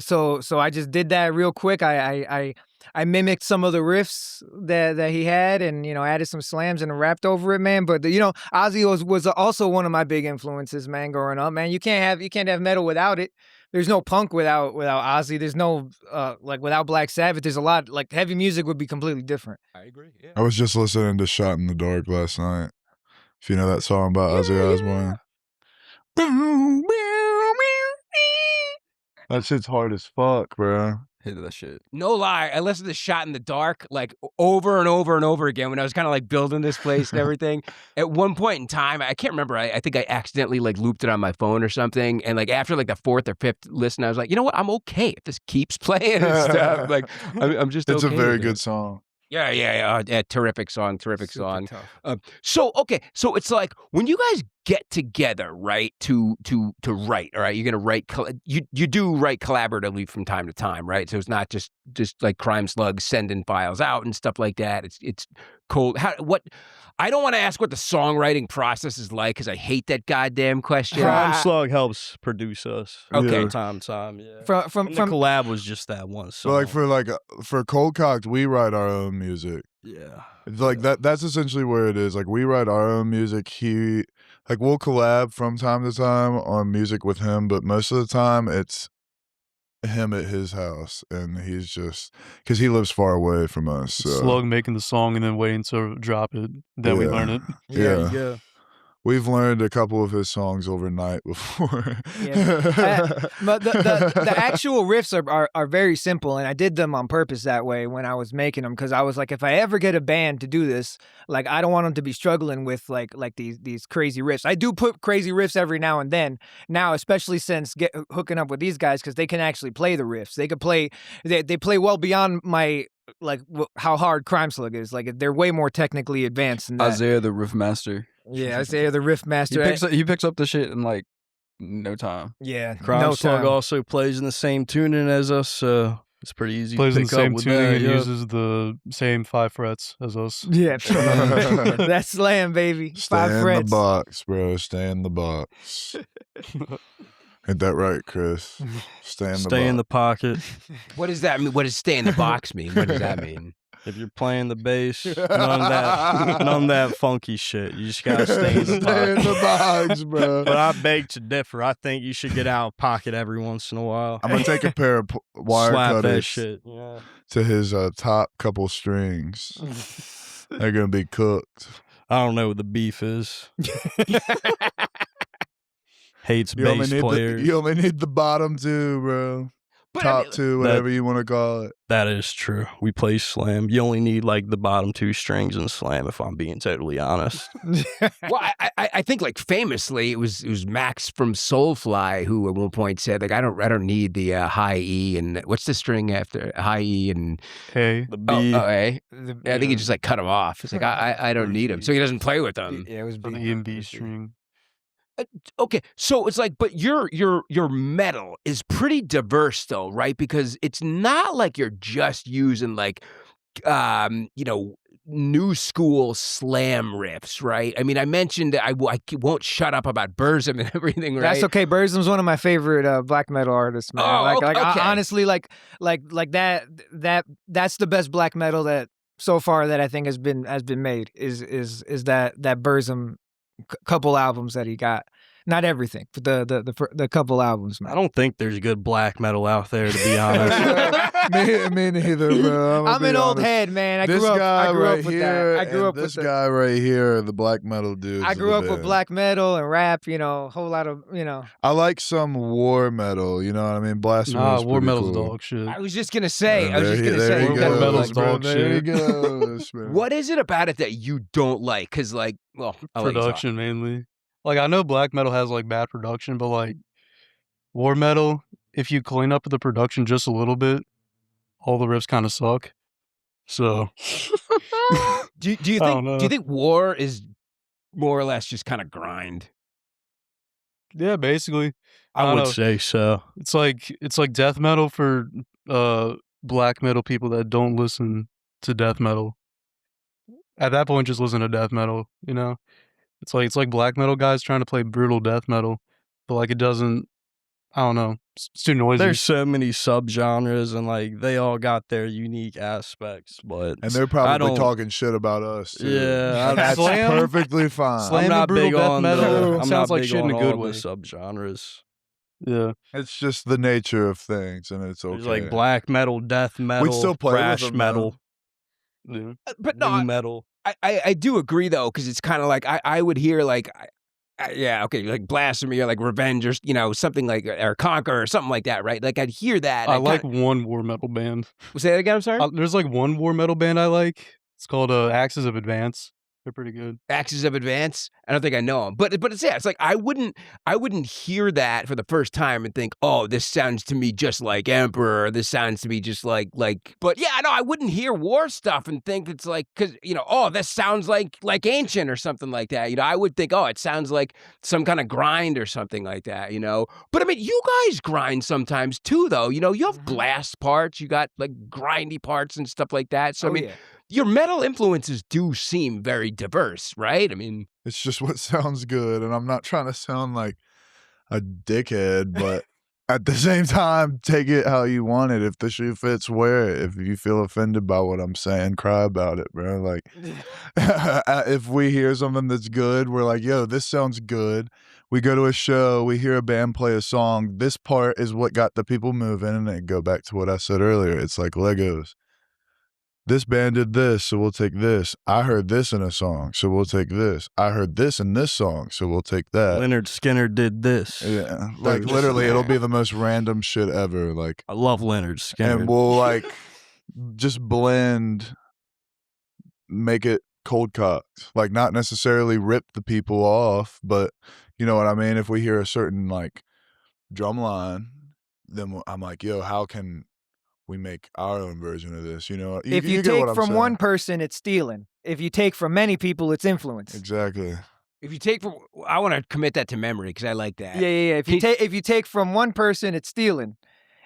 So I just did that real quick. I mimicked some of the riffs that he had, and added some slams and rapped over it, man. But Ozzy was also one of my big influences, man. Growing up, man, you can't have metal without it. There's no punk without Ozzy. There's no without Black Sabbath. There's a lot, like, heavy music would be completely different. I agree. Yeah. I was just listening to "Shot in the Dark" last night. If you know that song about Ozzy Osbourne. That shit's hard as fuck, bro. Hated that shit. No lie, I listened to "Shot in the Dark" like over and over and over again when I was kind of like building this place and everything. At one point in time, I can't remember. I think I accidentally like looped it on my phone or something. And like after like the fourth or fifth listen, I was like, you know what? I'm okay if this keeps playing and stuff. Like I'm just. It's okay a very with it. good song. Yeah. Terrific song. Terrific Super song. tough. So it's like when you guys get together, right, to write, all right, you're gonna write, you do write collaboratively from time to time, right? So it's not just like Crime Slug sending files out and stuff like that. It's cold. I don't want to ask what the songwriting process is like because I hate that goddamn question. Crime Slug helps produce us. Okay. Yeah. Time to time, yeah. From And the collab was just that one So song. for Cold Cocked, we write our own music. Yeah. It's like that's essentially where it is. Like we write our own music. We'll collab from time to time on music with him, but most of the time it's him at his house, and he's just because he lives far away from us. So. Slug making the song and then waiting to drop it. Then we Yeah. learn it. Yeah. Yeah. We've learned a couple of his songs overnight before. But the actual riffs are very simple, and I did them on purpose that way when I was making them, because I was like, if I ever get a band to do this, like I don't want them to be struggling with like these crazy riffs. I do put crazy riffs every now and then. Now, especially since hooking up with these guys, because they can actually play the riffs. They could play. They play well beyond my like how hard Crime Slug is. Like they're way more technically advanced than that. Isaiah the Riff Master. Yeah, Isaiah the Riff Master. He picks up the shit in like no time. Yeah, Crime Slug also plays in the same tuning as us, so it's pretty easy Plays to in pick the same up with tuning that. and Yep. uses the same 5 frets as us. Yeah, that's slam, baby. Stay 5 in frets. the box, bro. Stay in the box. Ain't that right, Chris? Stay in the Stay in the pocket. What does that mean? What does stay in the box mean? What does that mean? If you're playing the bass, none of that funky shit. You just gotta stay in the Stay pocket. in the box, bro. But I beg to differ. I think you should get out of pocket every once in a while. I'm gonna take a pair of wire Slap that cutters shit. Yeah. to his top couple strings. They're gonna be cooked. I don't know what the beef is. Hates You only bass need players. you only need the bottom two, bro. But I Top mean, two, whatever you want to call it. That is true. We play slam. You only need like the bottom 2 strings in slam, if I'm being totally honest. well, I think like famously it was Max from Soulfly who at one point said like I don't need the high E and what's the string after high E and Hey, The B. A. Yeah, I think he just like cut him off. It's like I don't need him, so he doesn't play with them. Yeah, it was the B. E and B string. Okay, so it's like, but your metal is pretty diverse though, right? Because it's not like you're just using like, new school slam riffs, right? I mean, I mentioned I won't shut up about Burzum and everything, right? That's okay. Burzum's one of my favorite black metal artists, man. Oh, like okay. honestly, like that's the best black metal that so far that I think has been made is that Burzum couple albums that he got. Not everything, but the couple albums, man. I don't think there's good black metal out there, to be honest. me neither, bro. I'm an old head, man. I This grew up guy with right that. here, I grew and up this with guy right here, the black metal dude. I grew up with black metal and rap, a whole lot of, I like some war metal, you know what I mean? Blasphemy Nah, is war pretty metal's cool. dog shit. I was just gonna say. There you War go. metal's bro. dog There you shit. go. man. What is it about it that you don't like? Because like, well, I'll let you talk. Production mainly. Like I know black metal has like bad production, but like war metal, if you clean up the production just a little bit, all the riffs kind of suck. So Do you I think don't know. war is more or less just kind of grind? yeah, basically, I don't would know. say so. It's like death metal for black metal people that don't listen to death metal. At that point, just listen to death metal. It's like black metal guys trying to play brutal death metal, but like it doesn't. I don't know. It's too noisy. There's so many subgenres, and like they all got their unique aspects. But And they're I probably don't- talking shit about us, too. Yeah, And that's Slam- perfectly fine. Slam- I'm not brutal big death on metal I'm sounds not like big shit in on a good all way. the subgenres. yeah. It's just the nature of things, and it's okay. There's like black metal, death metal, still play with thrash them, metal, Yeah. But new no, metal. I do agree though, because it's kind of like I would hear like, yeah, okay, like blasphemy or like revenge or something like or conquer or something like that, right? Like I'd hear that. I and like one war metal band. say that again. I'm sorry. There's like one war metal band I like. It's called Axis of Advance. They're pretty good. Axis of Advance. I don't think I know them, but it's like I wouldn't hear that for the first time and think, oh, this sounds to me just like Emperor. Or this sounds to me just like. But yeah, no, I wouldn't hear war stuff and think it's like because oh, this sounds like Ancient or something like that. I would think, oh, it sounds like some kind of grind or something like that. But I mean, you guys grind sometimes too, though. You have blast parts, you got like grindy parts and stuff like that. So I mean. yeah. Your metal influences do seem very diverse, right? I mean, It's just what sounds good, and I'm not trying to sound like a dickhead, but at the same time, take it how you want it. If the shoe fits, wear it. If you feel offended by what I'm saying, cry about it, bro. Like, if we hear something that's good, we're like, yo, this sounds good. We go to a show, we hear a band play a song. This part is what got the people moving, and then go back to what I said earlier. It's like Legos. this band did this, so we'll take this. I heard this in a song, so we'll take this. I heard this in this song, so we'll take that. Leonard Skinner did this. Yeah, like literally, it'll be the most random shit ever. Like, I love Leonard Skinner. and we'll like just blend, make it cold cocked. Like, not necessarily rip the people off, but you know what I mean. If we hear a certain like drum line, then I'm like, yo, how can we make our own version of this? You know, If you get what take I'm from saying. one person, it's stealing. If you take from many people, it's influence. Exactly. If you take from, I want to commit that to memory because I like that. Yeah. If you take from one person, it's stealing.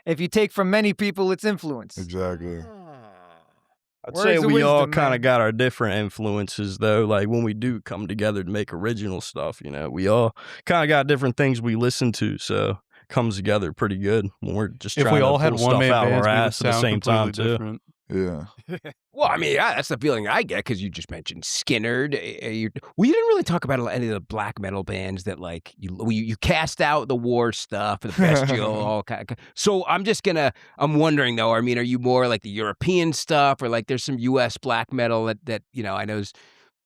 If you take from many people, it's influence. Exactly. I'd Words say of we all wisdom, kind man. of got our different influences, though. Like, when we do come together to make original stuff, you know, we all kind of got different things we listen to, so it comes together pretty good when we're just If trying we to all had pull one stuff man out of bands, our we would ass at the sound same time, completely too. different. Yeah. Well, I mean, that's the feeling I get because you just mentioned Skinner. You didn't really talk about any of the black metal bands that like you cast out the war stuff, the bestial, all kind of. So I'm wondering though. I mean, are you more like the European stuff, or like there's some U.S. black metal that you know? I know.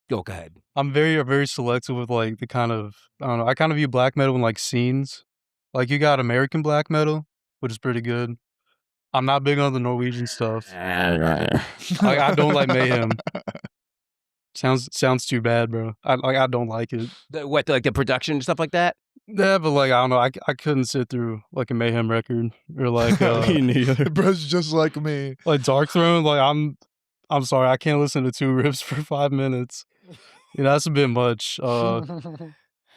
Go ahead. I'm very selective with like the kind of, I don't know, I kind of view black metal in like scenes. Like, you got American black metal, which is pretty good. I'm not big on the Norwegian stuff. I don't like Mayhem. Sounds too bad, bro. I don't like it. Like the production and stuff like that? Yeah, but like, I don't know. I couldn't sit through like a Mayhem record or like Me neither. Bro's just like me. like Dark Throne. Like, I'm sorry, I can't listen to 2 riffs for 5 minutes. You know, that's a bit much.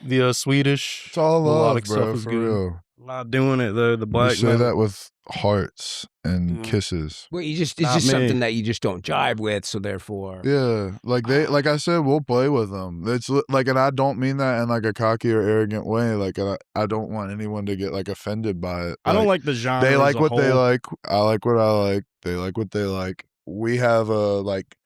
The Swedish, It's all love, melodic bro, stuff is for good. real. I'm not doing it, though. The We black say metal. that with hearts and kisses. Well, it's Not just me. something that you just don't jive with, so therefore. Yeah, like I said, we'll play with them. It's like, and I don't mean that in like a cocky or arrogant way. Like, I don't want anyone to get like offended by it. I don't like the genre. They like as a what they whole. like. I like what I like. They like what they like. We have a like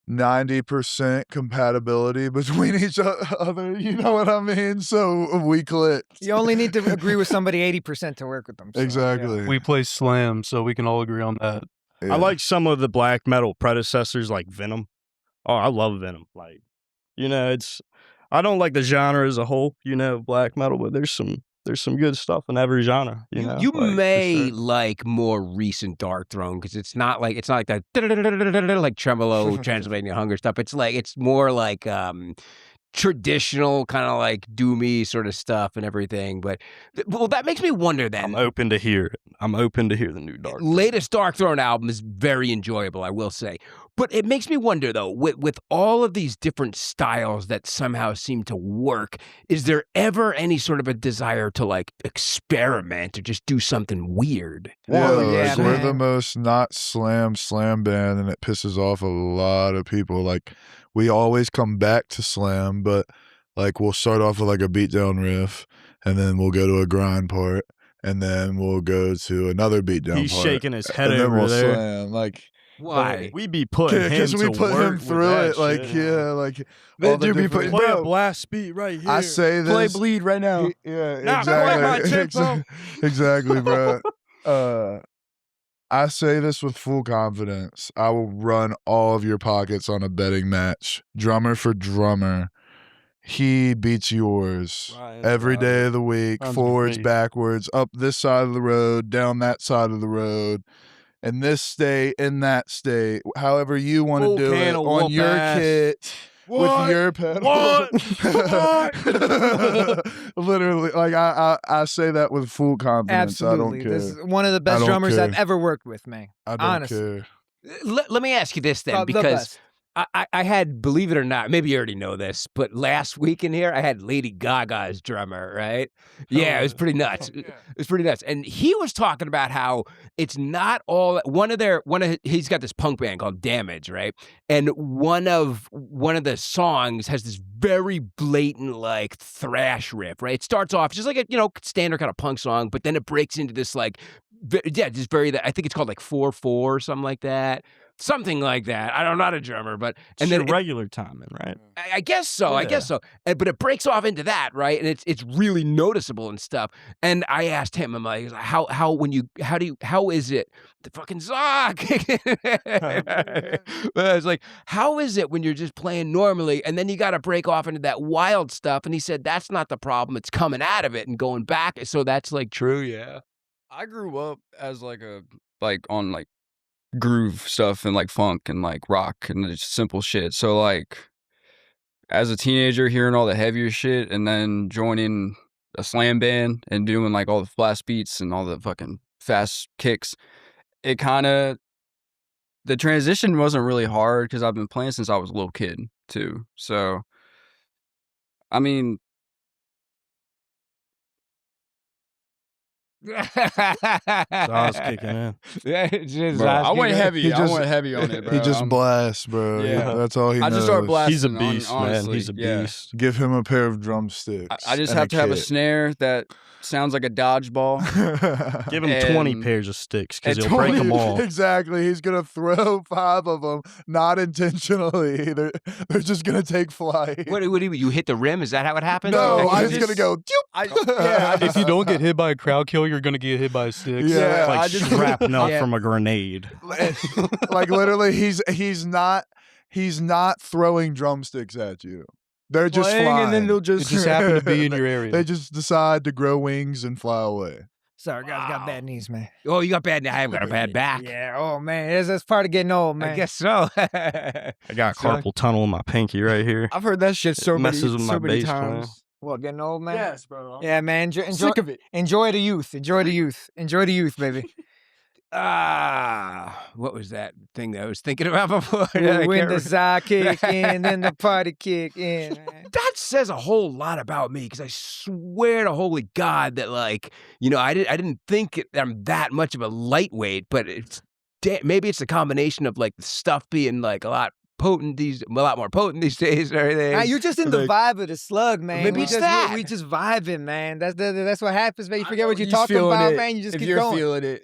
90% compatibility between each other. You know what I mean? So we click. You only need to agree with somebody 80% to work with them. So, yeah. Exactly. We play slam, so we can all agree on that. Yeah. I like some of the black metal predecessors, like Venom. Oh, I love Venom. Like, you know, I don't like the genre as a whole, you know, black metal, but there's some good stuff in every genre. You know, You like, for may sure. like more recent Dark Throne because it's not like that like tremolo Transylvania Hunger stuff. It's more like traditional kind of like doomy sort of stuff and everything. But well, that makes me wonder then. I'm open to hear it. I'm open to hear the new Dark Throne. Latest Dark Throne album is very enjoyable, I will say. But it makes me wonder, though, with all of these different styles that somehow seem to work, is there ever any sort of a desire to, like, experiment or just do something weird? Yeah, Oh, yeah, like, we're the man. most not slam band, and it pisses off a lot of people. Like, we always come back to slam, but like we'll start off with like a beatdown riff, and then we'll go to a grind part, and then we'll go to another beatdown He's part. shaking his head and then over we'll there. slam. Like, Why? We be putting him because we to put work him with through that it. Like, shit. yeah, like They all the do be different- putting- Play Bro. a blast beat right here. I say this. Play bleed right now. Yeah, Not quite my tempo. exactly, bro. I say this with full confidence. I will run all of your pockets on a betting match, drummer for drummer. He beats yours Ryan's every right. day of the week, Ryan's forwards, great. backwards, up this side of the road, down that side of the road, in this state, in that state, however you want to Full do can it of on whoop your ass. kit. What? With your pedal. What? Literally, like I say that with full confidence. Absolutely. I don't care. This is one of the I best don't drummers I've care. ever worked with, man. I don't honestly. care. Let me ask you this then, The because best. I had, believe it or not, maybe you already know this, but last week in here, I had Lady Gaga's drummer, right? Yeah, it was pretty nuts. It was pretty nuts. And he was talking about how it's not all he's got this punk band called Damage, right? And one of the songs has this very blatant like thrash riff, right? It starts off just like a, standard kind of punk song, but then it breaks into this like, just very, I think it's called like 4/4 or something like that. something like that. I'm not a drummer, but And then regular timing, right? I guess so. I guess so. But it breaks off into that, right? And it's really noticeable and stuff. And I asked him, I'm like, how is it the fucking sock? I was like, how is it when you're just playing normally and then you got to break off into that wild stuff? And he said that's not the problem. It's coming out of it and going back. So that's like true, yeah. I grew up as on groove stuff and like funk and like rock and just simple shit. So like as a teenager hearing all the heavier shit and then joining a slam band and doing like all the blast beats and all the fucking fast kicks, it kind of, the transition wasn't really hard because I've been playing since I was a little kid too. So I mean, Sauce kicking in. Yeah, it's just bro, I went asking- heavy. I went heavy on it, bro. He just I'm- blasts, bro. Yeah. That's all he knows. I just start blasting. He's a beast, man. honestly. He's a Yeah. beast. Give him a pair of drumsticks. I just and have to have a kit. snare that sounds like a dodgeball. Give him 20 And- pairs of sticks because and he'll break 20 them all. Exactly. He's gonna throw 5 of them, not intentionally. They're just gonna take flight. What do you hit the rim? Is that how it happens? No, I'm just- just gonna go. Doop. Yeah, If you don't get hit by a crowd kill, you're gonna get hit by sticks. Yeah, Like I just- shrapnel Yeah. from a grenade. Like literally, he's not throwing drumsticks at you. They're just Playing, flying. and then they'll It just just happened to be in your area. They just decide to grow wings and fly away. Sorry, guys, got bad knees, man. Oh, you got bad. I have got a bad back. Yeah. Oh man, that's part of getting old, man. I guess so. I got carpal tunnel in my pinky right here. I've heard that shit so It many, messes with my so many bass playing. times. What, getting old, man? Yes, bro. Yeah, man. Enjoy, I'm sick of it. enjoy the youth. Enjoy the youth. Enjoy the youth, baby. What was that thing that I was thinking about before? I when can't the re- side kick in, then the party kick in. Man. That says a whole lot about me because I swear to holy God that like I didn't think I'm that much of a lightweight, but maybe it's a combination of like the stuff being like a lot more potent these days and everything. Nah, you're just in the vibe of the slug, man. Maybe we it's just, that. We just vibing, man. That's what happens, man. You forget what you're He's talking feeling about, it. man. You just if keep you're going. feeling it.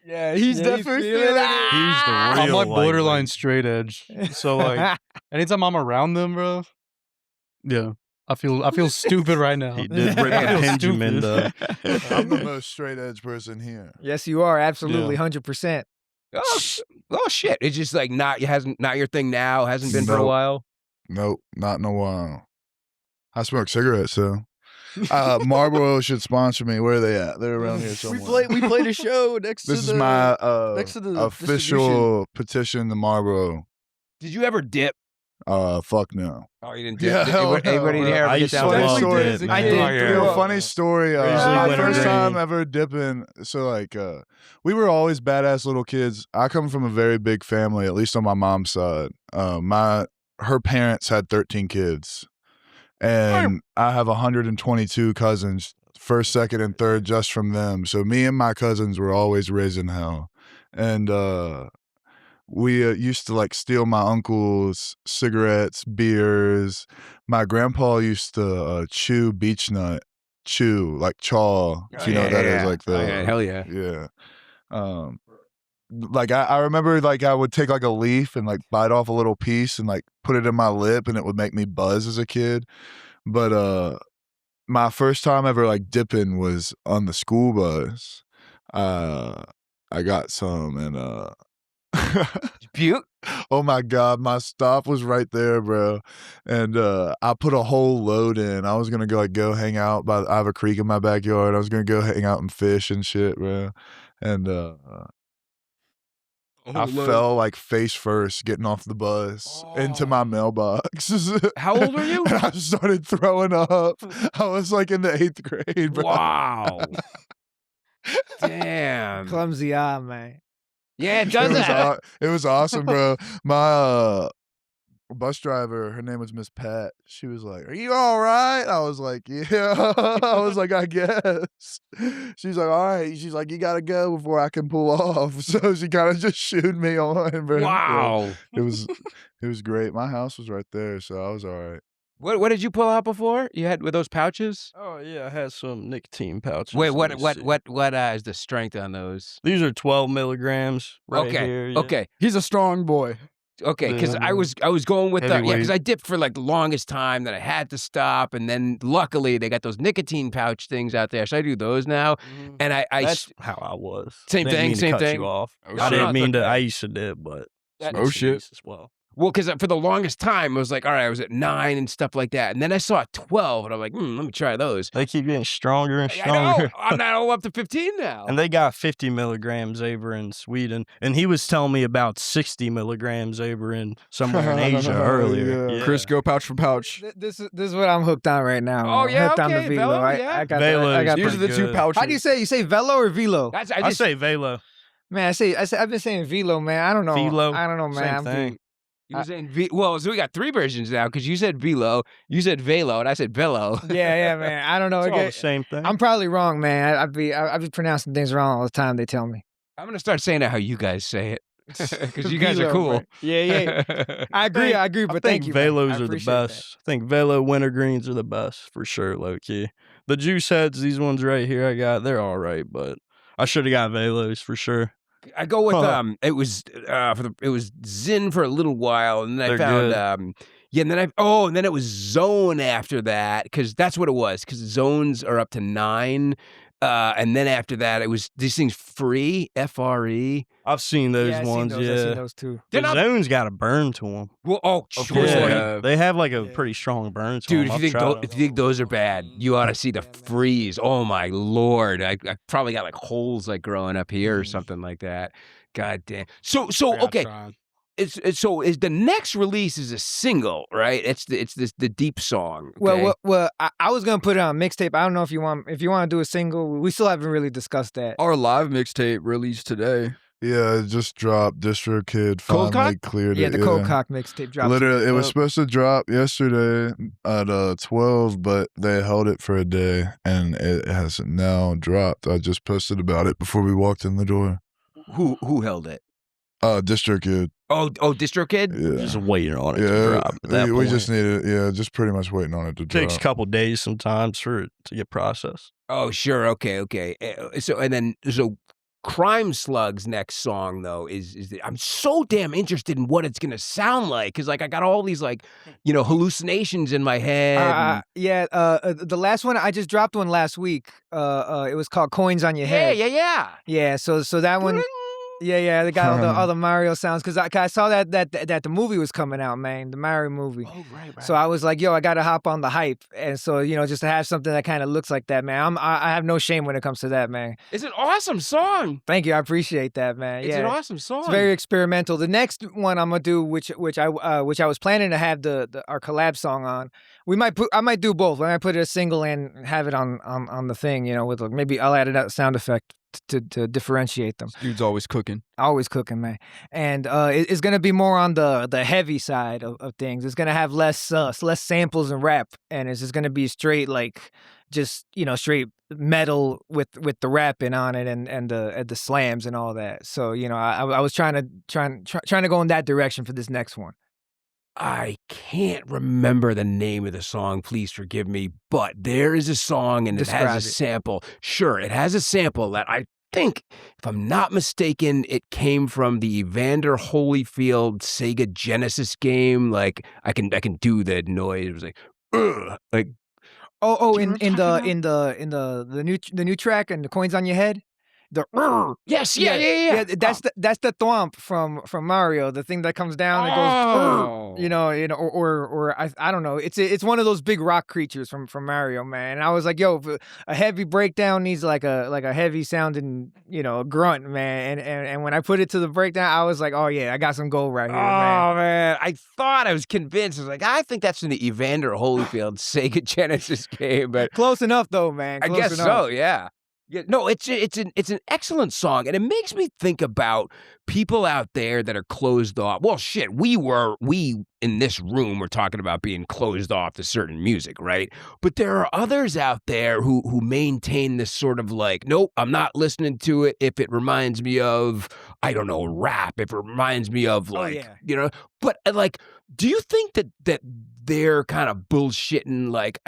Yeah, he's Yeah, he's definitely feeling feeling it. it. He's the real I'm like borderline lightweight. straight edge. So like anytime I'm around them, bro. Yeah. I feel stupid right now. He did rip I the feel Benjamin though. I'm the most straight edge person here. Yes, you are. Absolutely, Yeah. 100%. Oh shit! It's just like not your thing now. Hasn't been for a Nope. while. Nope, not in a while. I smoke cigarettes, so Marlboro should sponsor me. Where are they at? They're around here somewhere. We played a show next This to is my next to the official petition to Marlboro. Did you ever dip? Fuck no. Oh, you didn't Yeah, dip. hell no, Anybody bro. here ever I get used to down with Funny love that? story. dip. I man. did. Oh, yeah. Real Yeah. funny story. Usually My winter first time green. ever dipping. So like, we were always badass little kids. I come from a very big family, at least on my mom's side. Her parents had 13 kids, and I have 122 cousins, first, second, and third, just from them. So me and my cousins were always raising hell, and we used to like steal my uncle's cigarettes, beers. My grandpa used to chew beech nut, like chaw. If you know what that is, like the hell yeah. yeah. Like I remember like I would take like a leaf and like bite off a little piece and like put it in my lip and it would make me buzz as a kid. But my first time ever like dipping was on the school bus. I got some and Puke? oh my God, my stop was right there, bro. And I put a whole load in. I was gonna go hang out I have a creek in my backyard. I was gonna go hang out and fish and shit, bro. And I fell like face first getting off the bus into my mailbox. How old are you? And I started throwing up. I was like in the 8th grade, bro. Wow. Damn. Clumsy eye, man. Yeah, it It does was, that. it was awesome, bro. My bus driver, her name was Miss Pat. She was like, "Are you all right?" I was like, "Yeah." I was like, "I guess." She's like, "All right." She's like, "You gotta go before I can pull off." So she kind of just shooed me on, bro. Wow. It was great. My house was right there, so I was all right. What did you pull out before? You had with those pouches? Oh yeah, I had some nicotine pouches. Wait, Let me see. what is the strength on those? These are 12 milligrams right Okay, here. Yeah. okay. He's a strong boy. Okay, because Yeah, I was going with because heavyweight. I dipped for like the longest time, then I had to stop, and then luckily they got those nicotine pouch things out there, so I do those now. Mhm. And I That's how I was. Same Didn't thing, mean to same cut thing. You off. Oh, No, I no, didn't it's mean to. okay. I used to dip, but That- snitch Oh, shit. these as well. well, because for the longest time I was like, all right, I was at 9 and stuff like that, and then I saw 12, and I'm like, let me try those. They keep getting stronger and I know, stronger. I'm not all up to 15 now. And they got 50 milligrams over in Sweden. And he was telling me about 60 milligrams over in somewhere in Asia earlier. Yeah. Yeah. Chris, go pouch for pouch. This is what I'm hooked on right now. Oh, man. yeah, hooked on okay, the Velo, Velo. yeah. I got Velo I is got These are pretty the two good. pouches. How do you say? You say Velo or Velo? That's I say Velo. Man, I've been saying Velo, man. I don't know. Velo, I don't know, man. same I'm thing. You were saying well, so we got 3 versions now because you said Velo, you said Velo, and I said Velo. Yeah, man. I don't know. It's all the Again, same thing. I'm probably wrong, man. I be pronouncing things wrong all the time. They tell me. I'm gonna start saying it how you guys say it because you guys are Velo, cool. man. Yeah. I agree. think- I agree. But I think thank you. man. Velos I are the appreciate that. best. I think Velo wintergreens are the best for sure, low key. The juice heads, these ones right here I got, they're all right, but I should have got Velos for sure. I go with Huh. it was Zin for a little while, and then I They're found good. yeah, and then it was Zone after that because that's what it was because zones are up to 9, and then after that it was these things free FRE. I've seen those Yeah, I've seen ones, those. I've yeah. seen those too. They're The not- zones got a burn to them. Well, of Of sure. course they Yeah, have. they have like a Yeah. pretty strong burn to Dude, them. if you think those are bad, you ought to see the freeze. Oh my lord, I probably got like holes like growing up here or something like that. God damn. So okay, it's so is the next release is a single, right? It's the deep song. Okay? Well, I was gonna put it on mixtape. I don't know if you want to do a single. We still haven't really discussed that. Our live mixtape released today. Yeah, it just dropped. Distro Kid Cold finally cleared Yeah, it. the Cold Cock mixtape dropped. Literally, it was Uh, supposed to drop yesterday at 12, but they held it for a day, and it has now dropped. I just posted about it before we walked in the door. Who held it? Distro Kid. Oh, Distro Kid. Yeah, Just waiting on it to yeah. drop at that We point. just need it. Yeah, just pretty much waiting on it to drop. takes a couple days sometimes for it to get processed. Oh, sure. Okay. So Crime Slug's next song though is I'm so damn interested in what it's gonna sound like because like I got all these like hallucinations in my head. The last one I just dropped one last week. It was called Coins on Your Head. Yeah. Yeah, so that one. Yeah, they got all the Mario sounds because I saw that the movie was coming out, man, the Mario movie. Oh, right. So I was like, yo, I gotta hop on the hype, and so just to have something that kind of looks like that, man. I have no shame when it comes to that, man. It's an awesome song. Thank you, I appreciate that, man. It's an Yeah, awesome song. it's very experimental. The next one I'm gonna do, which I was planning to have our collab song on. I might do both. I might put it as single and have it on the thing, with maybe I'll add a sound effect to differentiate them. This dude's always cooking. Always cooking, man. And it's gonna be more on the heavy side of things. It's gonna have less samples and rap, and it's just gonna be straight straight metal with the rapping on it and the slams and all that. So I was trying to go in that direction for this next one. I can't remember the name of the song. Please forgive me, but there is a song and it Describe has a it. sample. Sure, it has a sample that I think, if I'm not mistaken, it came from the Evander Holyfield Sega Genesis game. Like I can do the noise. It was like, ugh, like Oh, Do you know in what I'm the new track and the Coins on Your Head. yes, yeah. That's the thwomp from Mario, the thing that comes down and Oh. goes, or I don't know. It's one of those big rock creatures from Mario, man. And I was like, yo, a heavy breakdown needs like a heavy sounding, grunt, man. And when I put it to the breakdown, I was like, oh yeah, I got some gold right here, man. Oh man, I thought I was convinced. I was like, I think that's in the Evander Holyfield Sega Genesis game, but Close enough though, man. I Close guess enough. so. Yeah. Yeah. No, it's an excellent song, and it makes me think about people out there that are closed off. Well, shit, we in this room were talking about being closed off to certain music, right? But there are others out there who maintain this sort of like, nope, I'm not listening to it if it reminds me of, I don't know, rap. If it reminds me of like, yeah. But like, do you think that they're kind of bullshitting. Like,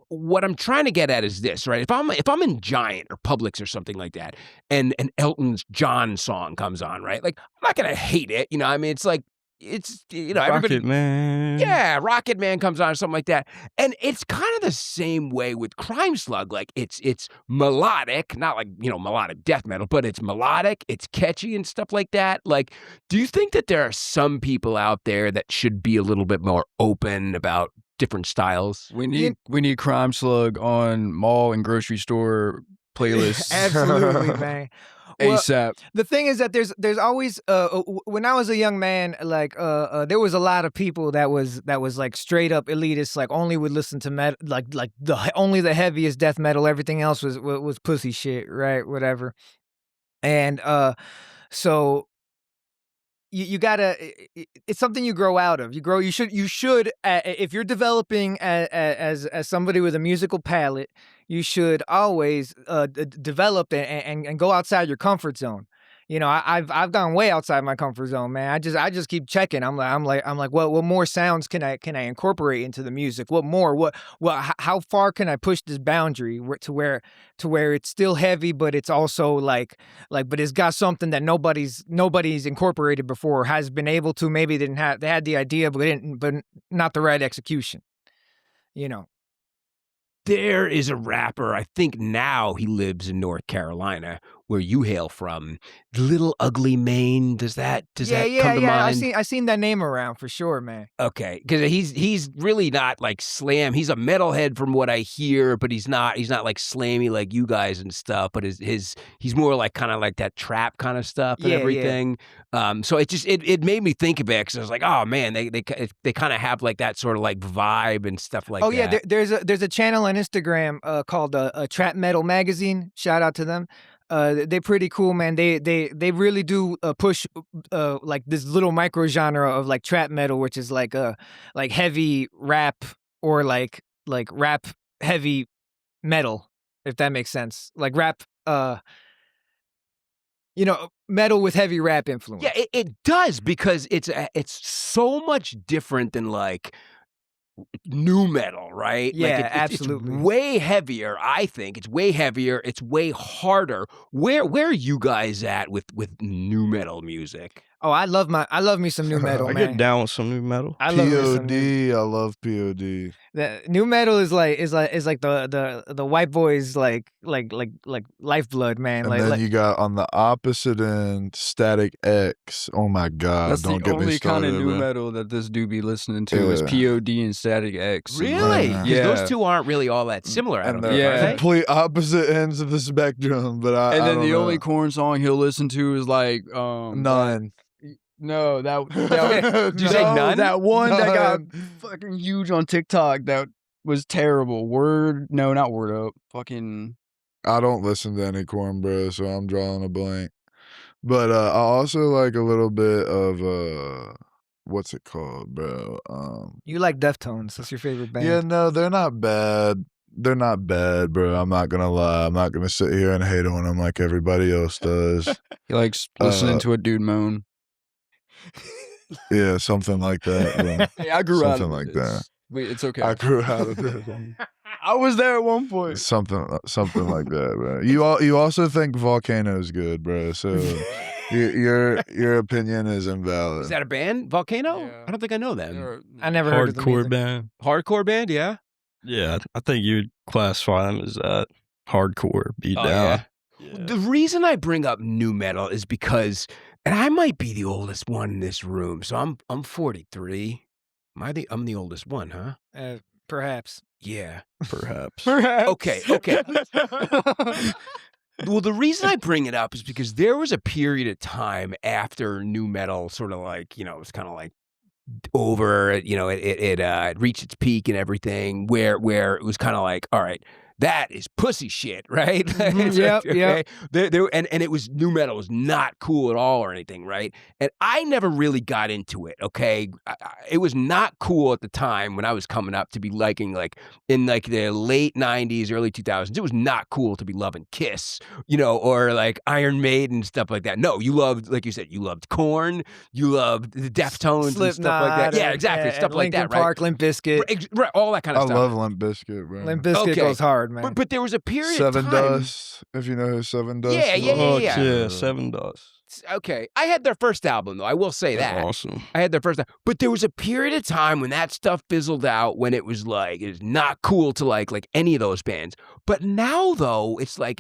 what I'm trying to get at is this, right? If I'm in Giant or Publix or something like that, and an Elton John song comes on, right? Like, I'm not gonna hate it, you know. I mean, it's like everybody. Rocket Man. Yeah, Rocket Man comes on or something like that. And it's kind of the same way with Crime Slug. Like it's melodic, not like, melodic death metal, but it's melodic, it's catchy and stuff like that. Like, do you think that there are some people out there that should be a little bit more open about different styles? We need Crime Slug on mall and grocery store playlists. Absolutely, man. Well, ASAP. the thing is that there's always when I was a young man, like there was a lot of people that was like straight up elitist, like only would listen to metal, like only the heaviest death metal. Everything else was pussy shit, right? Whatever. And so you gotta. It's something you grow out of. You should if you're developing as somebody with a musical palate, you should always develop and go outside your comfort zone. I've gone way outside my comfort zone, man. I just keep checking. I'm like, well, what more sounds can I incorporate into the music? What more? How far can I push this boundary to where it's still heavy, but it's also but it's got something that nobody's incorporated before, or has been able to. Maybe they had the idea, but not the right execution. There is a rapper, I think now he lives in North Carolina, where you hail from. Little Ugly Mane, does that come to mind? I seen that name around for sure, man. Okay, because he's really not like slam. He's a metalhead from what I hear, but he's not like slammy like you guys and stuff. But he's more like kind of like that trap kind of stuff and everything. So it made me think of it, because I was like, oh man, they kind of have like that sort of like vibe and stuff like that. Oh yeah, there's a channel on Instagram called Trap Metal Magazine. Shout out to them. They're pretty cool, man. They really do push like this little micro genre of like trap metal, which is like heavy rap, or like rap heavy metal, if that makes sense. Like rap, metal with heavy rap influence. Yeah, it does, because it's so much different than like new metal, right? Yeah, like absolutely. It's way heavier, I think. It's way heavier. It's way harder. Where are you guys at with new metal music? Oh, I love me some new metal, I man. get down with some new metal. I love me some POD, new. I love POD. The new metal is like the white boys like lifeblood, man. And then you got on the opposite end, Static X. Oh my God! That's Don't the get me only kind started. of new man. metal that this dude be listening to is POD and Static X. Really? Yeah. Because those two aren't really all that similar. I don't And think. they're are they? complete opposite ends of the spectrum. But I And then don't the know. only Korn song he'll listen to is like None. No, that Did you say none? That one that got None. fucking huge on TikTok that was terrible. Not Word Up. Fucking I don't listen to any Korn, bro, so I'm drawing a blank. But I also like a little bit of what's it called, bro? You like Deftones? That's your favorite band? Yeah, no, they're not bad. They're not bad, bro. I'm not gonna lie. I'm not gonna sit here and hate on them like everybody else does. he likes listening to a dude moan. Yeah, something like that. Bro. Hey, I grew out Something of like it. that. Wait, it's okay. I grew out of it. I was there at one point. Something like that, bro. You also think Volcano's good, bro. So your opinion is invalid. Is that a band? Volcano? Yeah. I don't think I know them. I never heard of them Hardcore either. band. Hardcore band, yeah. Yeah, I think you'd classify them as that. Hardcore, beat Oh, down. yeah. The reason I bring up new metal is because, and I might be the oldest one in this room, so I'm 43. I'm the oldest one, huh? Perhaps. Yeah. Perhaps. Okay. Well, the reason I bring it up is because there was a period of time after new metal sort of like, it was kind of like over, it reached its peak and everything, where it was kind of like, all right, that is pussy shit, right? Mhm, yep. And it was new metal was not cool at all or anything, right? And I never really got into it. Okay, it was not cool at the time when I was coming up to be liking like in like the late '90s, early 2000s. It was not cool to be loving Kiss, or like Iron Maiden stuff like that. No, you loved, like you said, you loved Korn, you loved the Deftones and stuff like that. Yeah, exactly, stuff like that, right? Linkin Park, Limp Bizkit. Right, all that kind of I stuff. love Limp Bizkit, bro. Limp Bizkit goes hard, man. But there was a period Seven of time. Dust, if you know who Seven Dust Yeah, is. yeah. Seven Dust. Okay, I had their first album though. I will say that. Awesome. I had their first, but there was a period of time when that stuff fizzled out. When it was like it's not cool to like any of those bands. But now though, it's like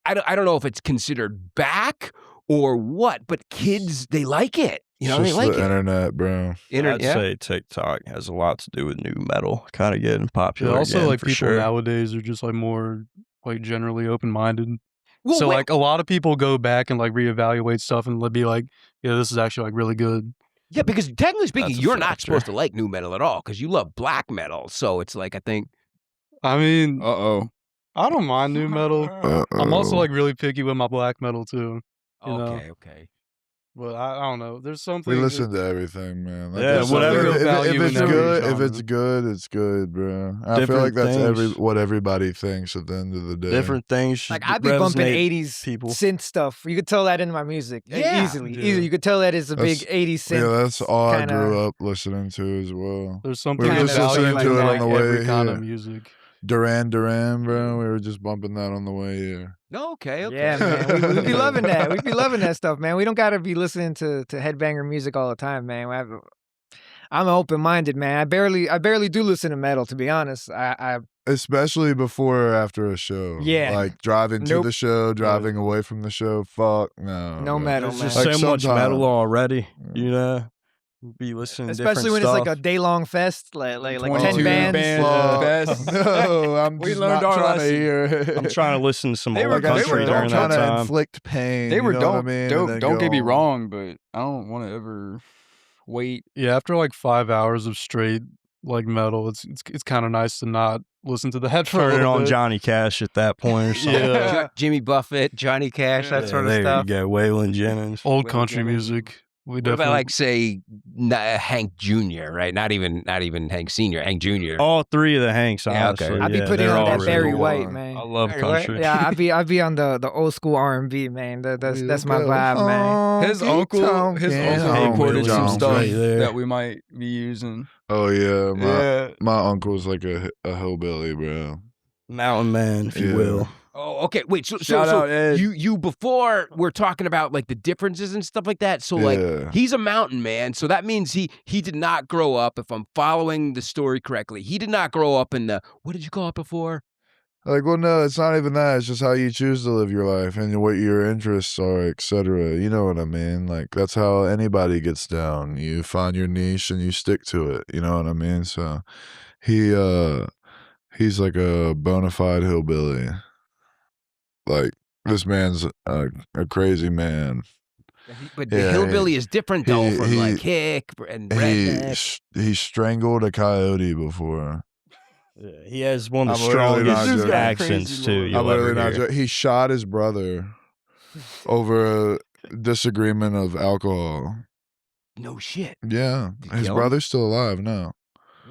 I don't know if it's considered back or what. But kids, they like it. It's They just like the it. internet, bro. I'd say TikTok has a lot to do with new metal kind of getting popular. Yeah, also, again, like for people sure. nowadays are just like more like generally open minded. Well, So wait- like a lot of people go back and like reevaluate stuff and be like, yeah, this is actually like really good. yeah, because technically speaking, That's a you're not factor. supposed to like new metal at all because you love black metal. So it's like I think. I mean, Uh-oh. I don't mind new metal. I'm also like really picky with my black metal too. You know? Okay. But I don't know. There's something. We listen to everything, man. Yeah, there's whatever something- value If in it's every good, if genre. it's good, it's good, bro. I feel Different like that's things. what everybody thinks at the end of the day. Different things. Like I'd be bumping resonate 80s people. synth stuff. You could tell that in my music. Yeah. Easily. Yeah. You could tell that is a big That's- 80s synth. Yeah, that's all kinda- I grew up listening to as well. There's something We were of just value listening in to it on like the way every kind of here. music. Duran Duran, bro. We were just bumping that on the way here. No, okay. Yeah, man. We be loving that. We be loving that stuff, man. We don't gotta be listening to headbanger music all the time, man. I'm open-minded, man. I barely do listen to metal, to be honest. I Especially before or after a show. Yeah. Like driving to Nope. the show, driving away from the show. Fuck no. No bro. metal, There's man. just Like so much sometime. metal already. Be listening to especially different when stuff. it's like a day-long fest, like 10 22 bands. bands. Fuck. No, I'm We just learned not our trying to lesson. hear it. I'm trying to listen to some They were- old they were country dope. during trying that to time. inflict pain. They were you know what I dope. mean? And Dope. then Don't go get me on. wrong, but I don't want to ever wait. Yeah, after like 5 hours of straight like metal, it's kind of nice to not listen to the head for a Turn it little on bit. Johnny Cash at that point or something. Yeah. Jimmy Buffett, Johnny Cash, that Yeah, sort of there stuff. you go. Waylon Jennings. Old Will country Jennings. music. We What about definitely like say Hank Jr., right? Not even Hank Sr., Hank Jr. All three of the Hanks, Yeah, okay. honestly. I'd be yeah, putting they're on all that really Barry cool. White, man. I love Barry White? country. Yeah, I'd be on the old school R&B, man. That's my vibe, man. His uncle recorded some Jones. stuff Right there. that we might be using. Oh yeah, Yeah. my uncle's like a hillbilly, bro. Mountain man, if you Yeah. will. Oh, okay. Wait. So Shout out, Ed. you before we're talking about like the differences and stuff like that. So like Yeah. he's a mountain man. So that means he did not grow up. If I'm following the story correctly, he did not grow up in the what did you call it before? Like, well, no, it's not even that. It's just how you choose to live your life and what your interests are, etc. You know what I mean? Like, that's how anybody gets down. You find your niche and you stick to it. You know what I mean? So, he's like a bona fide hillbilly. Like, this man's a crazy man. But the Yeah, hillbilly is different though he- from he- like hick and He redneck. he strangled a coyote before. Yeah, he has one of the I'm literally not strongest joking. accents Crazy too. Lord. You'll I'm literally ever not hear. joking. He shot his brother over a disagreement of alcohol. No shit. Yeah, Did he his kill him? brother's still alive now.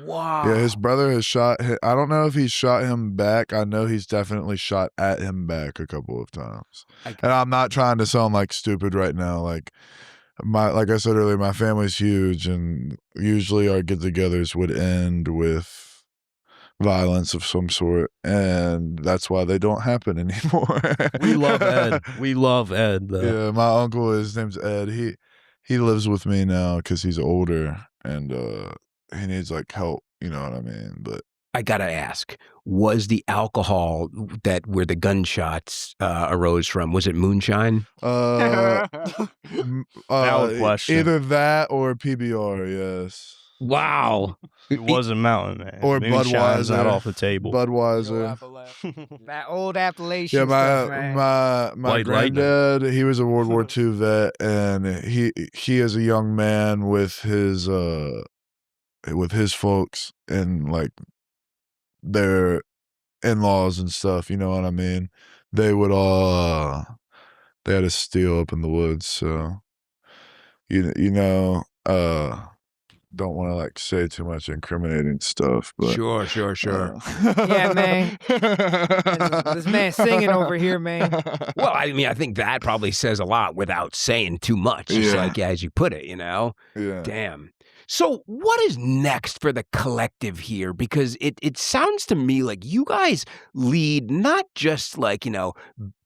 Wow. Yeah, his brother has shot. I don't know if he's shot him back. I know he's definitely shot at him back a couple of times. And I'm not trying to sound like stupid right now. Like I said earlier, my family's huge, and usually our get-togethers would end with violence of some sort, and that's why they don't happen anymore. We love Ed. We love Ed though. Yeah, my uncle, his name's Ed. He lives with me now because he's older and he needs like help. You know what I mean? But I gotta ask: was the alcohol where the gunshots arose from? Was it moonshine? Valid question. Either that or PBR. Yes, Wow. It wasn't Mountain Man. Or Moonshine's not Budweiser. off the table. Budweiser. That old Appalachian Yeah, stuff, man. my White Lightning. granddad, he was a World War II vet, and he as a young man with his folks, and like their in-laws and stuff, you know what I mean? They would all they had to steal up in the woods, so don't want to like say too much incriminating stuff, but Sure. Yeah, man. This man singing over here, man. Well, I mean, I think that probably says a lot without saying too much. Just Yeah. like as you put it, yeah. Damn. So what is next for the collective here? Because it sounds to me like you guys lead not just like,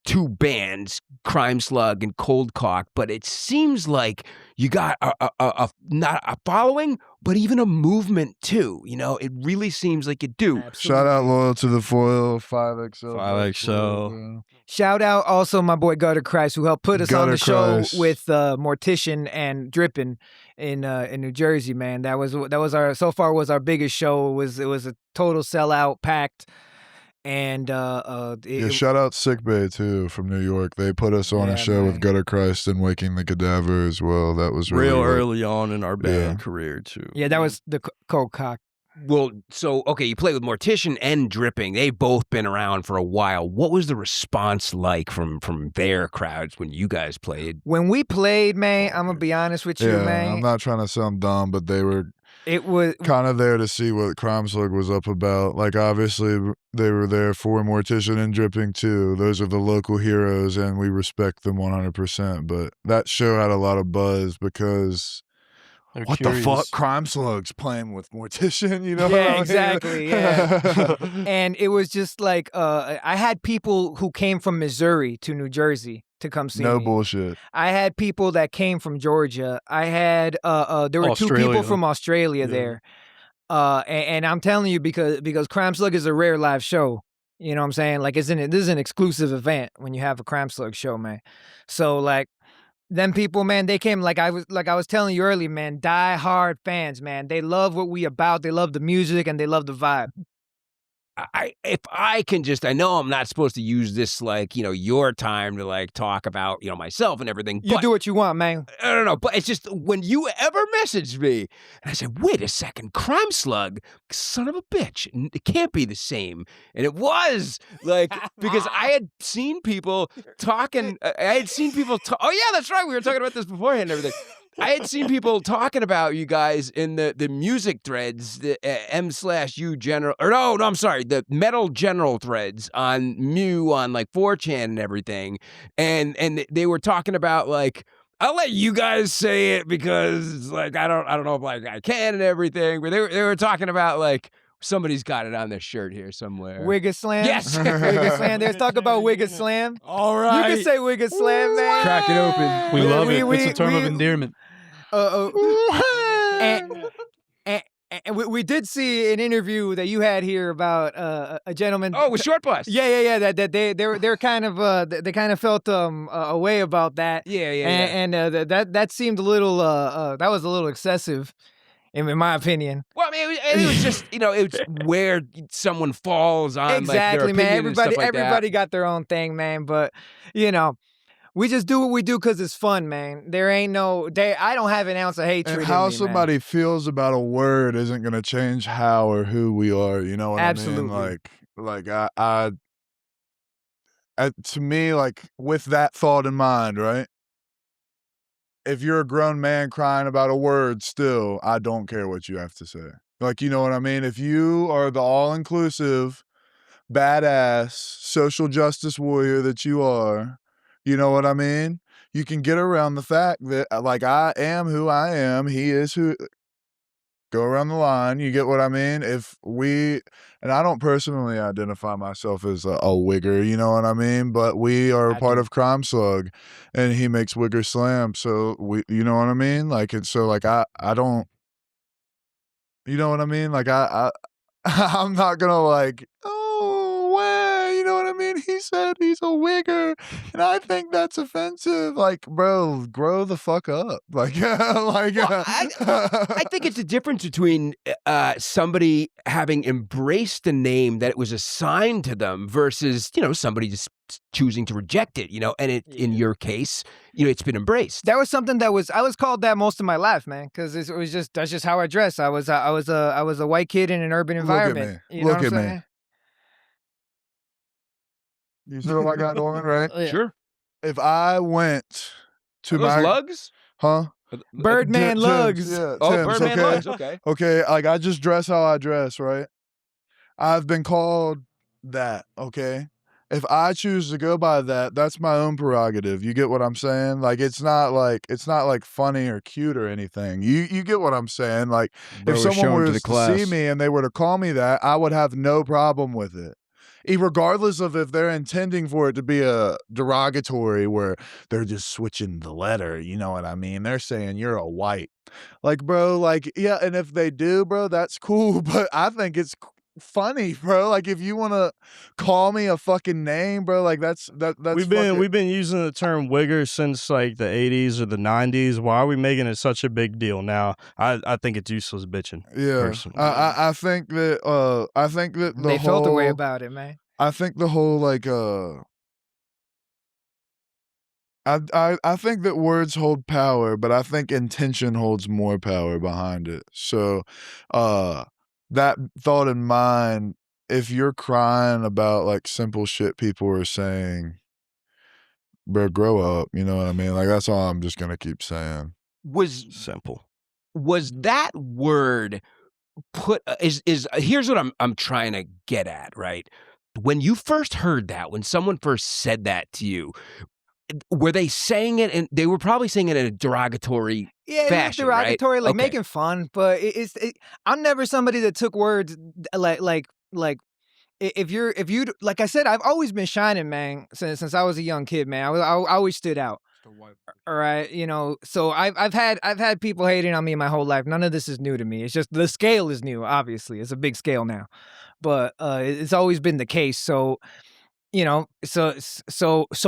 two bands, Crime Slug and Cold Cock, but it seems like you got a not a following, but even a movement too. It really seems like you do. Shout out Loyal to the Foil, 5XL. 5XL. Shout out also my boy Gutter Christ, who helped put us on the Gutter Christ. show with Mortician and Drippin' in New Jersey, man. That was our biggest show. It was a total sellout, packed. And Shout out Sick Bay too from New York. They put us on a show with Gutter Christ and Waking the Cadaver as well. That was really Real lit. early on in our band career too. yeah, that was the Cold Cock. Well, so, okay, you play with Mortician and Dripping. They've both been around for a while. What was the response like from their crowds when you guys played? When we played, man, I'm going to be honest with you, man. I'm not trying to sound dumb, but they were It was kind of there to see what Crime Slug was up about. Like, obviously, they were there for Mortician and Dripping too. Those are the local heroes, and we respect them 100%. But that show had a lot of buzz because... They're What curious. the fuck? Crime Slug's playing with Mortician, what I Yeah, mean? exactly. Yeah. And it was just like I had people who came from Missouri to New Jersey to come see No me. bullshit. I had people that came from Georgia. I had there were two people Australia. from Australia Yeah. there. And I'm telling you because Crime Slug is a rare live show. You know what I'm saying? Like this is an exclusive event when you have a Crime Slug show, man. So like them people, man, they came like I was telling you earlier, man, die hard fans, man. They love what we about. They love the music and they love the vibe. If I can I know I'm not supposed to use this like, your time to like talk about, myself and everything. You but, do what you want, man. I don't know, but it's just when you ever messaged me and I said, wait a second, Crime Slug, son of a bitch, it can't be the same. And it was like, because I had seen people talking, oh yeah, that's right. We were talking about this beforehand and everything. I had seen people talking about you guys in the music threads, the M/U general, or no, I'm sorry, the metal general threads on Mew on like 4chan and everything, and they were talking about like, I'll let you guys say it because like I don't know if like I can and everything, but they were talking about like somebody's got it on their shirt here somewhere. Wigga Slam? Yes. Wigga Slam. There's talk about Wigga Slam. All right, You can say Wigga Slam, man. crack it open. We love it. we- It's a term of we- endearment. And we did see an interview that you had here about a gentleman. Oh, with Short Bus. Yeah. That they're kind of they kind of felt a way about that. Yeah. And that seemed a little that was a little excessive, in my opinion. Well, I mean, it was just it was where someone falls on Exactly, like, their man. opinion and stuff like Everybody got their own thing, man. But we just do what we do because it's fun, man. There ain't I don't have an ounce of hatred. And in how me, somebody man. feels about a word isn't going to change how or who we are. You know what Absolutely. I mean? Like I to me, like with that thought in mind, right? If you're a grown man crying about a word still, I don't care what you have to say. Like, you know what I mean? If you are the all-inclusive, badass, social justice warrior that you are, you know what I mean? You can get around the fact that, like, I am who I am. He is who. Go around the line. You get what I mean? And I don't personally identify myself as a wigger, you know what I mean? But we are a part of Crime Slug, and he makes Wigger Slam. So you know what I mean? Like, and so like I don't, you know what I mean? Like I'm not gonna like, oh, well, you know what I mean? He said he's a wigger, and I think that's offensive. Like, bro, grow the fuck up. Like, I think it's a difference between somebody having embraced the name that it was assigned to them versus, somebody just choosing to reject it, and in your case, it's been embraced. That was something I was called that most of my life, man, because that's just how I dress. I was a white kid in an urban environment. You know Look what at I'm me. saying? You see what I got going, right? Yeah. Sure. If I went to Are those my lugs? huh? Birdman Tim's, lugs. yeah, Oh, Tim's, Birdman okay? lugs. Okay. Okay, like I just dress how I dress, right? I've been called that, okay? If I choose to go by that, that's my own prerogative. You get what I'm saying? Like it's not like funny or cute or anything. You get what I'm saying? Like Bro, if we're someone showing were to to the see class. me and they were to call me that, I would have no problem with it. Regardless of if they're intending for it to be a derogatory where they're just switching the letter, you know what I mean? They're saying you're a white. Like, bro, like, yeah, and if they do, bro, that's cool, but I think it's funny, bro. Like, if you want to call me a fucking name, bro, like that's We've been using the term wigger since like the 80s or the 90s. Why are we making it such a big deal now? I think it's useless bitching. Yeah, personally. I think that They felt a way about it, man. I think the whole like I think that words hold power, but I think intention holds more power behind it. So, that thought in mind, if you're crying about like simple shit people are saying, bro, grow up. You know what I mean? Like that's all I'm just gonna keep saying. Simple. Was that word put is here's what I'm trying to get at, right? When you first heard that, when someone first said that to you, were they saying it, and they were probably saying it in a derogatory Yeah, fashion, it was derogatory, right? like Okay. making fun. But I'm never somebody that took words like if you like I said, I've always been shining, man, since I was a young kid, man. I always stood out. All right, you know. So I've had people hating on me my whole life. None of this is new to me. It's just the scale is new. Obviously, it's a big scale now, but it's always been the case. So. You know, so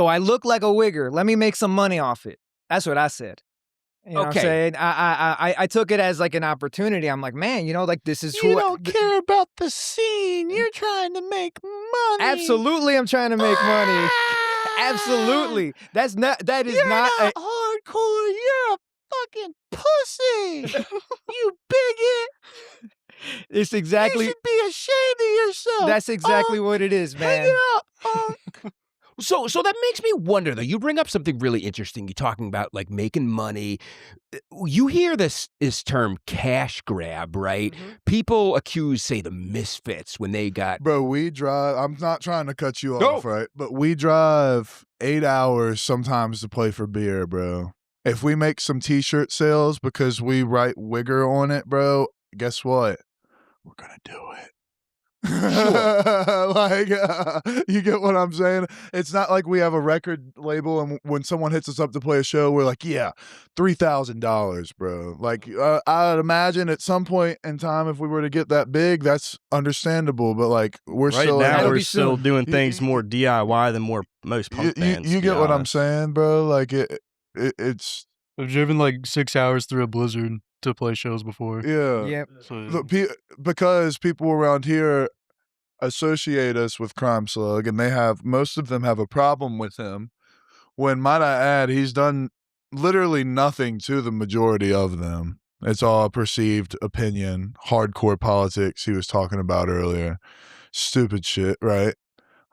I look like a wigger. Let me make some money off it. That's what I said. You know what I'm saying? I took it as like an opportunity. I'm like, man, you know, like this is who. You don't care about the scene. You're trying to make money. Absolutely, I'm trying to make money. Absolutely, that is not hardcore. You're a fucking pussy. You bigot. It's exactly. You should be ashamed of yourself. That's exactly what it is, man. Hang it up, punk. So that makes me wonder, though. You bring up something really interesting. You're talking about like making money. You hear this term cash grab, right? Mm-hmm. People accuse, say, the Misfits when they got. Bro, we drive. I'm not trying to cut you No. off, right? But we drive 8 hours sometimes to play for beer, bro. If we make some T-shirt sales because we write Wigger on it, bro, guess what? We're gonna do it. Like, you get what I'm saying? It's not like we have a record label and when someone hits us up to play a show, we're like, yeah, $3,000, bro. Like, I'd imagine at some point in time, if we were to get that big, that's understandable. But like, we're Right still now, That'll we're be still soon. doing things more DIY than most punk bands. you to get be what I'm honest. saying, bro? Like, it's I've driven like 6 hours through a blizzard to play shows before. yeah. Yep. So Look, because people around here associate us with Crime Slug, and most of them have a problem with him. When, might I add, he's done literally nothing to the majority of them. It's all perceived opinion, hardcore politics he was talking about earlier. Stupid shit, right?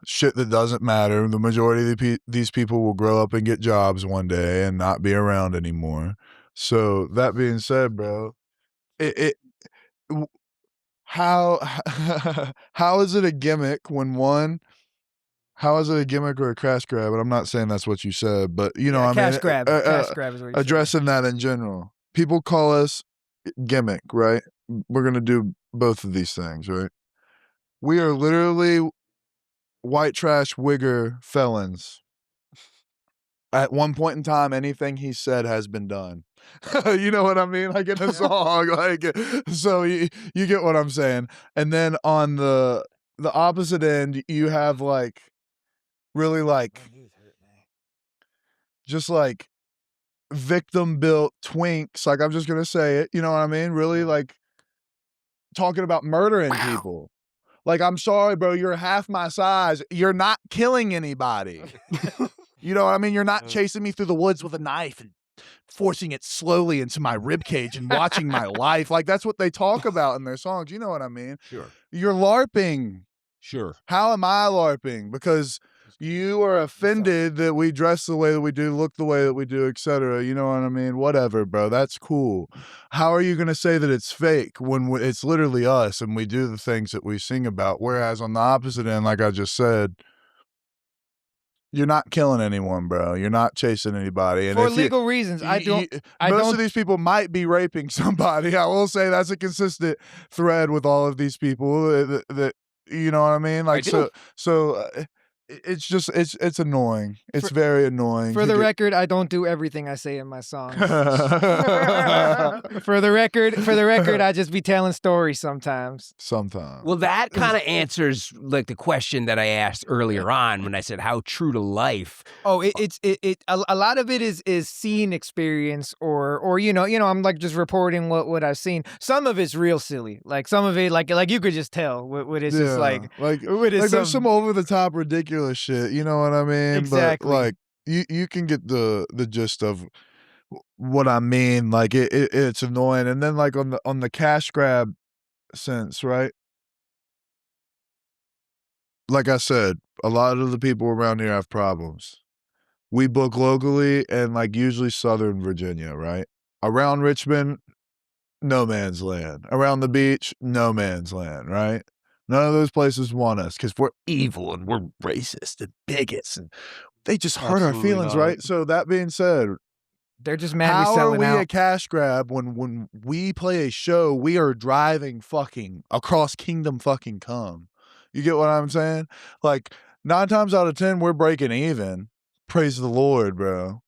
Shit that doesn't matter. The majority of these people will grow up and get jobs one day and not be around anymore. So that being said, bro, how is it a gimmick when how is it a gimmick or a cash grab? And I'm not saying that's what you said, but you know, Yeah, I cash mean, grab. Cash grab is what you're addressing that in general. People call us gimmick, right? We're gonna do both of these things, right? We are literally white trash wigger felons. At one point in time, anything he said has been done. You know what I mean? Like in a song, like so you get what I'm saying. And then on the opposite end, you have like really like just like victim built twinks. Like I'm just gonna say it. You know what I mean? Really like talking about murdering people. Like, I'm sorry, bro, you're half my size. You're not killing anybody. You know what I mean? You're not chasing me through the woods with a knife and forcing it slowly into my ribcage and watching my life. Like, that's what they talk about in their songs. You know what I mean? Sure. You're LARPing. Sure. How am I LARPing? Because You are offended that we dress the way that we do, look the way that we do, etc. You know what I mean? Whatever, bro. That's cool. How are you going to say that it's fake when it's literally us and we do the things that we sing about? Whereas on the opposite end, like I just said, you're not killing anyone, bro. You're not chasing anybody. And For if legal reasons, I most don't. of these people might be raping somebody. I will say that's a consistent thread with all of these people that you know what I mean? Like, it's just, it's annoying. It's very annoying. For the record, I don't do everything I say in my songs. For the record, I just be telling stories sometimes. Sometimes. Well, that kind of answers like the question that I asked earlier on when I said how true to life. Oh, a lot of it is scene experience or you know, I'm like just reporting what I've seen. Some of it's real silly. Like some of it, like you could just tell what it's just like there's some over the top ridiculous shit. You know what I mean? Exactly. But like you can get the gist of what I mean. Like it's annoying. And then like on the cash grab sense, right? Like I said, a lot of the people around here have problems. We book locally and like usually Southern Virginia, right? Around Richmond, no man's land. Around the beach, no man's land, right? None of those places want us because we're evil and we're racist and bigots and they just hurt our Absolutely feelings, not. right? So that being said, they're just mad we how are selling we out. a cash grab when we play a show, we are driving fucking across Kingdom fucking Come. You get what I'm saying? Like 9 times out of 10, we're breaking even. Praise the Lord, bro.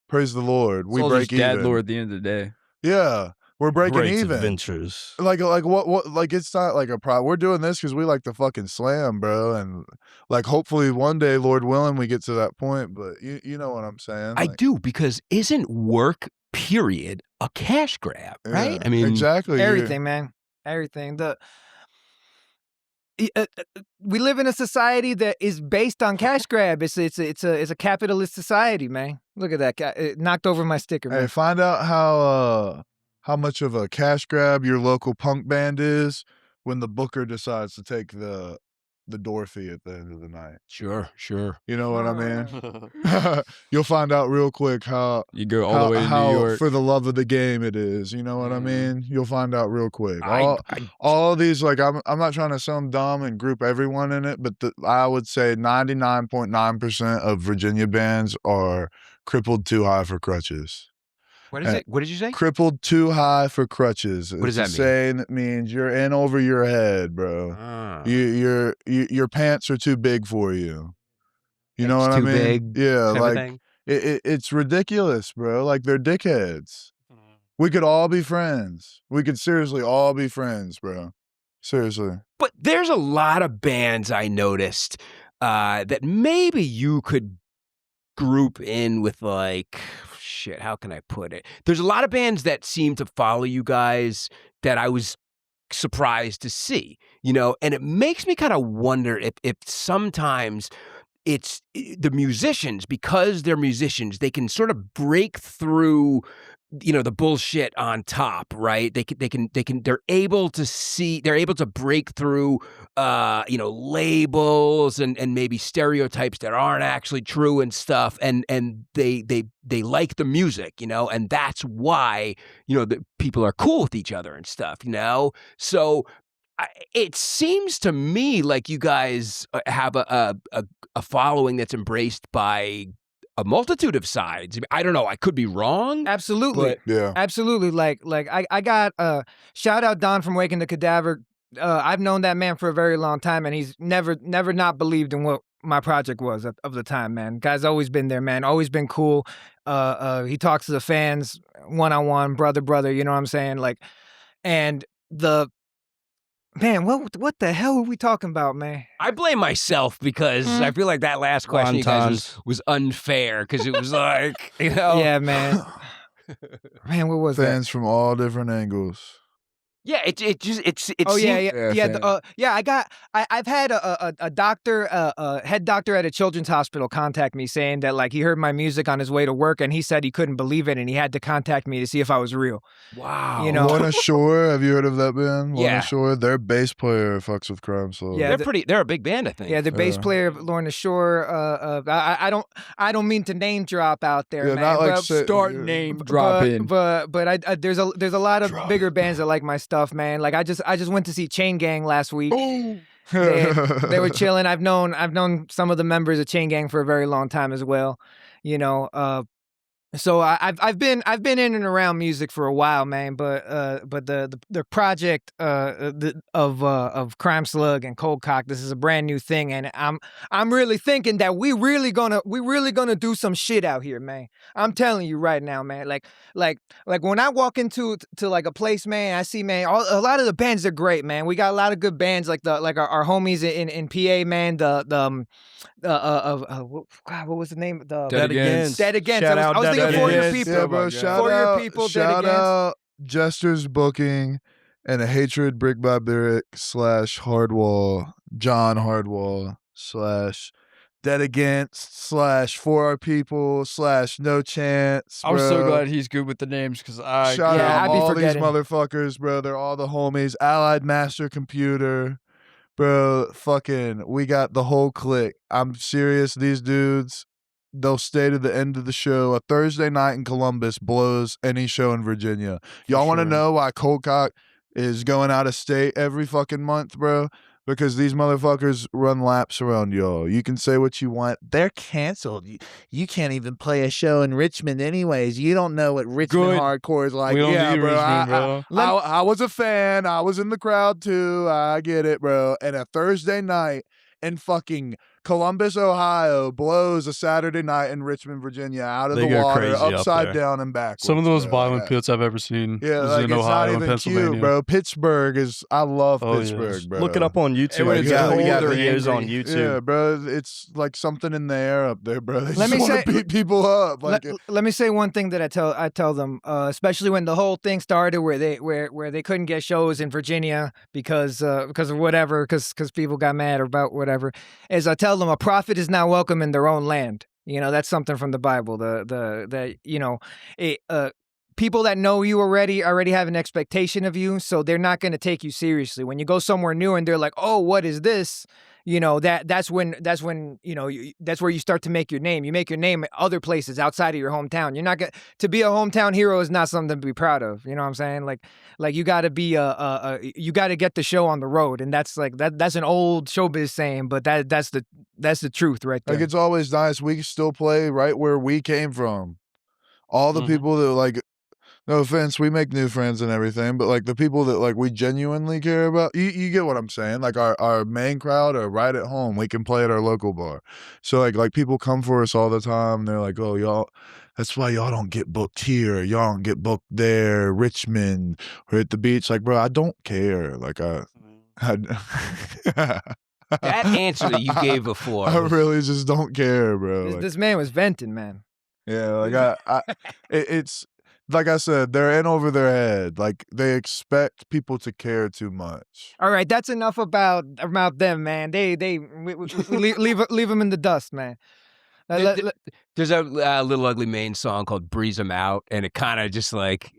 Praise the Lord. It's We all break just dad even. lore at the end of the day. Yeah. We're breaking Great even. adventures. Like what like it's not like a problem. We're doing this because we like to fucking slam, bro. And like hopefully one day, Lord willing, we get to that point. But you know what I'm saying? I Like, do, because isn't work, period, a cash grab, right? yeah, I mean, exactly. Everything, man. Everything. We live in a society that is based on cash grab. It's a capitalist society, man. Look at that. It knocked over my sticker, Hey, man. find out how much of a cash grab your local punk band is when the booker decides to take the door fee at the end of the night. sure. You know what I mean? You'll find out real quick how You go all the way to New York. for the love of the game it is. You know what I mean? You'll find out real quick. I- All of these, like I'm not trying to sound dumb and group everyone in it, but I would say 99.9% of Virginia bands are crippled too high for crutches. What is it? What did you say? Crippled too high for crutches. What does It's that a mean? saying that means you're in over your head, bro. Ah. Your pants are too big for you. You know It's what I too mean? big Yeah, kind of like thing? it's ridiculous, bro. Like they're dickheads. We could all be friends. We could seriously all be friends, bro. Seriously. But there's a lot of bands I noticed that maybe you could group in with, like, shit, how can I put it? There's a lot of bands that seem to follow you guys that I was surprised to see, and it makes me kind of wonder if sometimes it's the musicians, because they're musicians, they can sort of break through the bullshit on top, right? They're able to break through labels and maybe stereotypes that aren't actually true and stuff, and they like the music, and that's why the people are cool with each other and stuff, so it seems to me like you guys have a following that's embraced by a multitude of sides. I don't know. I could be wrong. Absolutely. But Yeah. Absolutely. Like I got shout out Don from Waking the Cadaver. I've known that man for a very long time, and he's never not believed in what my project was of the time, man. Guy's always been there, man. Always been cool. He talks to the fans one-on-one, brother, you know what I'm saying? Like, and man, what the hell are we talking about, man? I blame myself because I feel like that last question you guys Wontons. was unfair, because it was like, Yeah, man. Man, what was that? Fans from all different angles. Yeah, it just it Oh yeah, seems yeah, Yeah, yeah. I've had a doctor, a head doctor at a children's hospital contact me saying that like he heard my music on his way to work and he said he couldn't believe it and he had to contact me to see if I was real. wow. You know. Lorna Shore, have you heard of that band? Yeah. Lorna Shore, their bass player fucks with Crime Slug. Yeah, they're a big band, I think. Yeah, the bass player of Lorna Shore. I don't mean to name drop out there, Yeah, man. not like but, Start yeah. name dropping. but there's a lot of bigger bands that like my stuff, man. Like I just went to see Chain Gang last week. They were chilling. I've known some of the members of Chain Gang for a very long time as well. You know, so I've been in and around music for a while, man. But the project of Crime Slug and Cold Cock, this is a brand new thing, and I'm really thinking that we really gonna do some shit out here, man. I'm telling you right now, man. Like when I walk into like a place, man, I see, man, a lot of the bands are great, man. We got a lot of good bands, like our homies in PA, man. God, what was the name? Dead Against. Dead Against. Shout I out was Dead thinking For Your Against. People. Yeah, bro. Shout For Your out, People, Dead shout Against. out Jester's Booking and a Hatred Brick by Brick / Hardwall, John Hardwall / Dead Against / For Our People / No Chance. I'm so bro. glad he's good with the names because I Shout Yeah, out I'd be all these forgetting. motherfuckers, bro. They're all the homies. Allied Master Computer. Bro, fucking, we got the whole clique. I'm serious. These dudes, they'll stay to the end of the show. A Thursday night in Columbus blows any show in Virginia. Y'all want to sure. know why Cold Cock is going out of state every fucking month, bro? Because these motherfuckers run laps around y'all. You can say what you want. They're canceled. You can't even play a show in Richmond anyways. You don't know what Richmond Good. hardcore is like. We don't yeah, do bro. Richmond, bro. I was a fan. I was in the crowd too. I get it, bro. And a Thursday night in fucking Columbus, Ohio blows a Saturday night in Richmond, Virginia out of They the go water, crazy up upside there. down and backwards. Some of the most bro. violent Like, pits I've ever seen. yeah, is like in it's Ohio not and even Pennsylvania. cute, bro. Pittsburgh is. I love Oh, Pittsburgh, yes. bro. Look it up on YouTube. when it's cold, we got they're videos on angry. YouTube. Yeah, bro. It's like something in the air up there, bro. They Let just me want say- to beat people up. Like, let me say one thing that I tell them, especially when the whole thing started, where they couldn't get shows in Virginia because of whatever, because people got mad about whatever. Is I tell them a prophet is not welcome in their own land. You know, that's something from the Bible. People that know you already have an expectation of you, so they're not going to take you seriously. When you go somewhere new and they're like, "Oh, what is this?" You know, that's when you know that's where you start to make your name. You make your name at other places outside of your hometown. You're not to be a hometown hero is not something to be proud of. You know what I'm saying? Like you got to be you got to get the show on the road, and that's like that's an old showbiz saying, but that's the truth right there. like it's always nice. We still play right where we came from. All the Mhm. people that like. No offense, we make new friends and everything, but like the people that like we genuinely care about, you get what I'm saying? Like our main crowd are right at home. We can play at our local bar. So like people come for us all the time. They're like, "Oh, y'all, that's why y'all don't get booked here. Y'all don't get booked there, Richmond, or at the beach." Like, bro, I don't care. Like that answer that you gave before. I was- really just don't care, bro. Like, This man was venting, man. yeah, like it's like I said, they're in over their head. Like they expect people to care too much. All right, that's enough about them, man. We leave them in the dust, man. There's a Little Ugly Mane song called "Breeze 'Em Out," and it kind of just like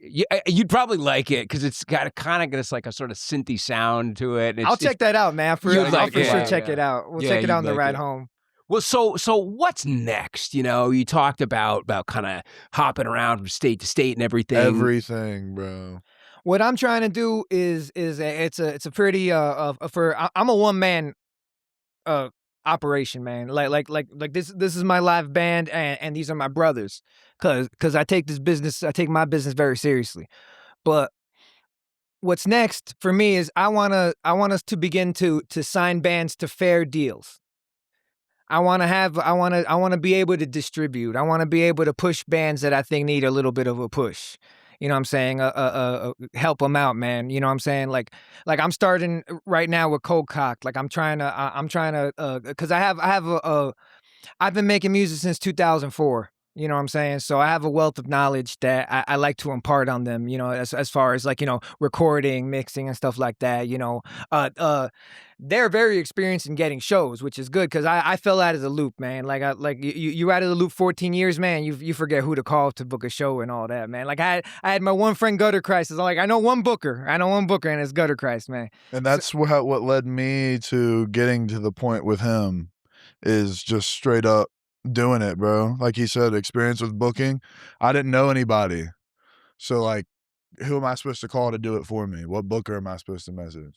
you'd probably like it because it's got kind of just like a sort of synthy sound to it. I'll check that out, man. You'd I'll like for it. sure Yeah, check yeah. it out. We'll Yeah, check it out on you'd the like ride it. home. Well, so what's next? You know, you talked about kind of hopping around from state to state and everything. Everything, bro. What I'm trying to do is it's a pretty I'm a one man operation, man. Like this is my live band and these are my brothers, cause I take my business very seriously. But what's next for me is I want us to begin to sign bands to fair deals. I want to be able to distribute. I want to be able to push bands that I think need a little bit of a push. You know what I'm saying? Help them out, man. You know what I'm saying? Like I'm starting right now with Cold Cock. Like I'm trying to, cause I've been making music since 2004. You know what I'm saying? So I have a wealth of knowledge that I like to impart on them, as far as like, recording, mixing and stuff like that, they're very experienced in getting shows, which is good because I fell out of the loop, man. Like you out of the loop 14 years, man. You forget who to call to book a show and all that, man. Like I had my one friend Gutter Christ. I'm like, I know one booker, and it's Gutter Christ, man. And that's what led me to getting to the point with him is just straight up doing it, bro. Like he said, experience with booking. I didn't know anybody. So like, who am I supposed to call to do it for me? What booker am I supposed to message?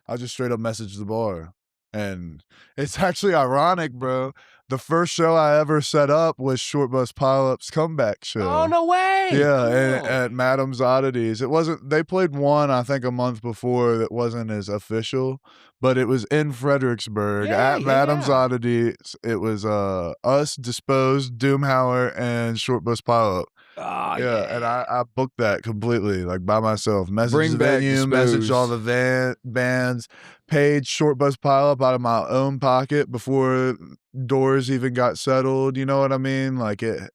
I just straight up messaged the bar. And it's actually ironic, bro. The first show I ever set up was Short Bus Pileups' comeback show. Oh, no way. Yeah, Cool. at Madam's Oddities. It wasn't, they played one, I think, a month before that wasn't as official, but it was in Fredericksburg at Madam's Oddities. It was us, Disposed, Doomhauer, and Short Bus Pileup. Oh, Yeah, and I booked that completely, like by myself. Messaged Bring the back venue, Disposed. messaged all the bands, paid Short Bus Pileup out of my own pocket before doors even got settled. You know what I mean? Like it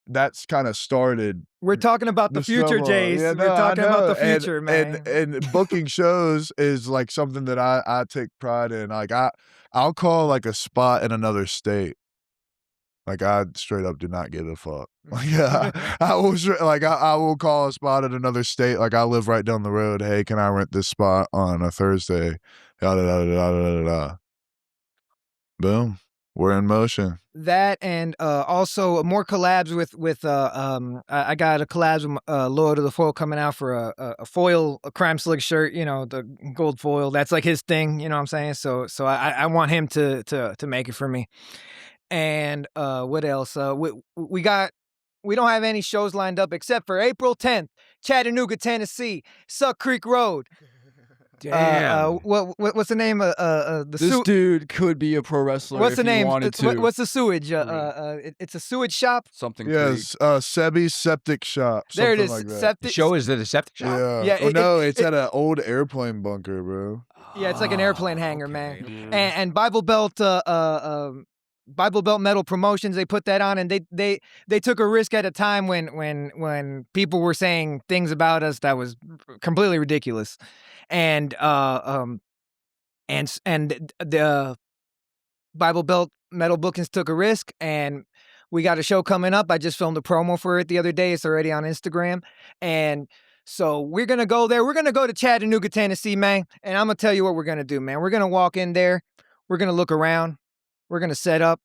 that's kind of started. We're talking about the future, snowball. Jace. Yeah, We're no, I talking about the know. future, man. And booking shows is like something that I take pride in. Like I'll call like a spot in another state. Like I straight up do not give a fuck. Like I will call a spot in another state. Like I live right down the road. Hey, can I rent this spot on a Thursday? Da, da, da, da, da, da, da. Boom, we're in motion. That and also more collabs with I got a collabs with Lord of the Foil coming out for a foil, a Crime Slug shirt, the gold foil. That's like his thing, you know what I'm saying? So I want him to make it for me. And what else? We don't have any shows lined up except for April 10th, Chattanooga, Tennessee, Suck Creek Road. Damn. What's the name of This dude could be a pro wrestler. What's if the he name? Wanted to. What's the sewage? It's a sewage shop. Something. Yes, Sebi's Septic Shop. There it is. Like that. Septic. The show is at a septic shop? Yeah. Yeah, No, it's at an old airplane bunker, bro. Yeah, it's like an airplane hangar, man. Okay. And Bible Belt Metal Promotions, they put that on, and they took a risk at a time when people were saying things about us that was completely ridiculous, and the Bible Belt Metal Bookings took a risk, and we got a show coming up. I just filmed a promo for it the other day. It's already on Instagram, and so we're gonna go there. We're gonna go to Chattanooga, Tennessee, man, and I'm gonna tell you what we're gonna do, man. We're gonna walk in there. We're gonna look around. We're going to set up,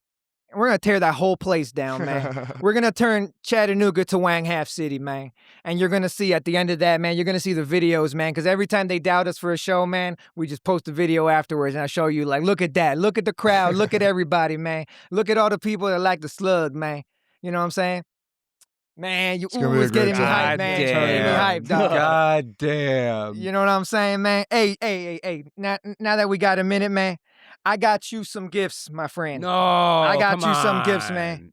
and we're going to tear that whole place down, man. We're going to turn Chattanooga to Wang Half City, man. And you're going to see at the end of that, man, you're going to see the videos, man, because every time they doubt us for a show, man, we just post a video afterwards, and I show you, like, look at that. Look at the crowd. Look at everybody, man. Look at all the people that like the Slug, man. You know what I'm saying? Man, it's getting me hyped, man. It's getting me hyped, dog. God damn. You know what I'm saying, man? Hey. Now that we got a minute, man, I got you some gifts, my friend. No, I got come you some gifts, on. man.